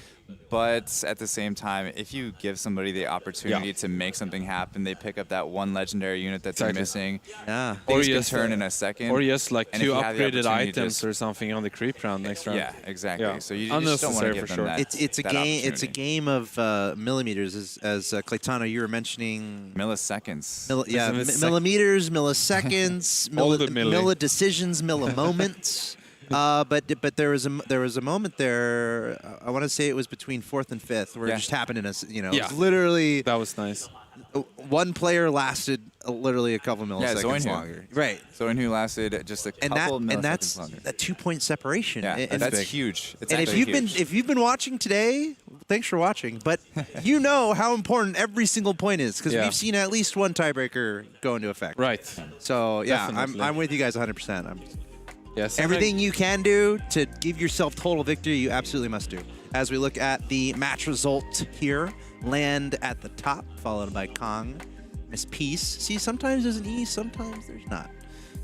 But at the same time, if you give somebody the opportunity Yeah. to make something happen, they pick up that one legendary unit that they're Exactly. missing. Yeah. Or Things can just, turn in a second. Or just like And if 2 you have the upgraded opportunity items just- or something on the creep round next round. Yeah, exactly. Yeah. So you just don't want to Unnecessary give for them sure. that. It's a that game. It's a opportunity. game of millimeters, as Claytana, you were mentioning. Milliseconds. Millimeters, milliseconds, All the milli. milli-decisions, milli-moments. But there was a moment there. I want to say it was between 4th and 5th where Yeah. it just happened in a it was Yeah. literally That was nice. one player lasted literally a couple milliseconds Zoinhu. longer. Right. So who lasted just a couple milliseconds that's longer. that 2-point separation. Yeah, And- that's big. huge. It's And if actually you've huge. been watching today, thanks for watching. But you know how important every single point is because Yeah. we've seen at least one tiebreaker go into effect. Right. So yeah, Definitely. I'm with you guys 100%. Yes. Everything you can do to give yourself total victory, you absolutely must do. As we look at the match result here, Land at the top, followed by Kong, Miss Peace. See, sometimes there's an E, sometimes there's not.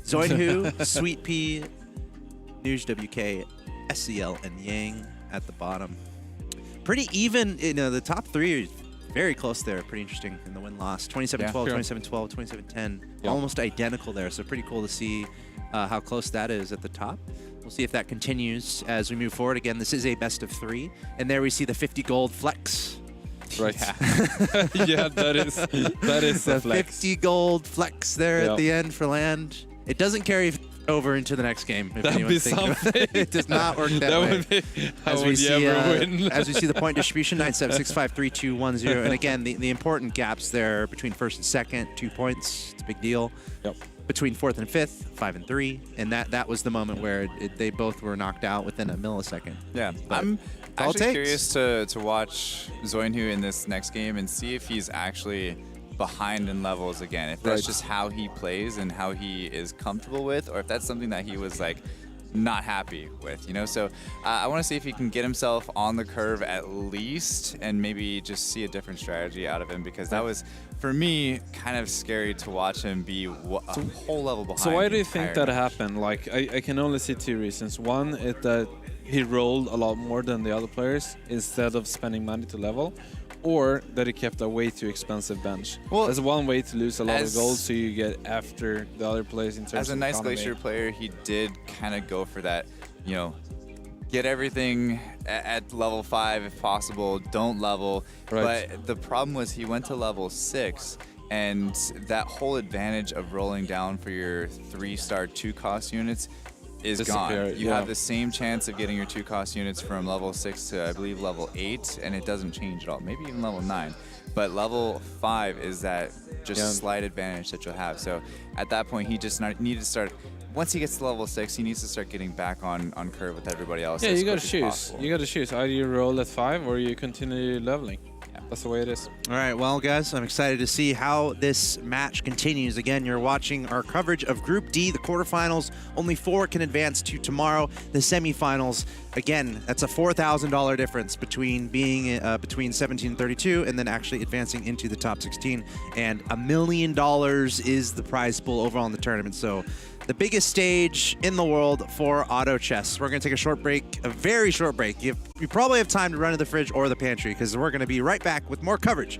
Zoinhu, Sweet Pea, Nuge WK, SCL, and Yang at the bottom. Pretty even, the top 3 are very close there. Pretty interesting in the win-loss. 27-12, Yeah, 27-12, 27-10. Yeah. Almost identical there, so pretty cool to see how close that is at the top. We'll see if that continues as we move forward. Again, this is a best of 3. And there we see the 50 gold flex. Right. Yeah, that is The a flex. 50 gold flex there Yeah. at the end for Land. It doesn't carry over into the next game. If That'd be anyone's thinking about it. something. It does not work that, That way. would be. How As we would you see, ever win? as we see the point distribution, 9-7-6-5-3-2-1-0. And again, the important gaps there between first and second, 2 points. It's a big deal. Yep. between 4th and 5th, 5 and 3, and that was the moment where they both were knocked out within a millisecond. Yeah, but I'm all actually takes. curious to watch Zoinhu in this next game and see if he's actually behind in levels again. If that's just how he plays and how he is comfortable with, or if that's something that he was like not happy with, you know? So I want to see if he can get himself on the curve at least and maybe just see a different strategy out of him, because that was, for me, kind of scary to watch him be a whole level behind. So why do you think that happened? Like, I can only see two reasons. One is that he rolled a lot more than the other players instead of spending money to level, or that he kept a way too expensive bench. Well, that's one way to lose a lot of gold, so you get after the other players in terms of as a nice economy. Glacier player, he did kind of go for that, you know, get everything at level 5 if possible, don't level. Right. But the problem was he went to level 6, and that whole advantage of rolling down for your 3-star 2-cost units is gone. You have the same chance of getting your 2-cost units from level 6 to, I believe, level 8, and it doesn't change at all. Maybe even level 9. But level 5 is that just slight advantage that you'll have. So at that point, he just needed to start. Once he gets to level 6, he needs to start getting back on curve with everybody else. Yeah, you gotta choose. You gotta choose. Either you roll at 5 or you continue leveling. That's the way it is. All right, well, guys, I'm excited to see how this match continues. Again, you're watching our coverage of Group D, the quarterfinals. Only 4 can advance to tomorrow, the semifinals. Again, that's a $4,000 difference between being between 17 and 32 and then actually advancing into the top 16. And $1 million is the prize pool overall in the tournament. So the biggest stage in the world for Auto Chess. We're going to take a short break, a very short break. You probably have time to run to the fridge or the pantry, because we're going to be right back with more coverage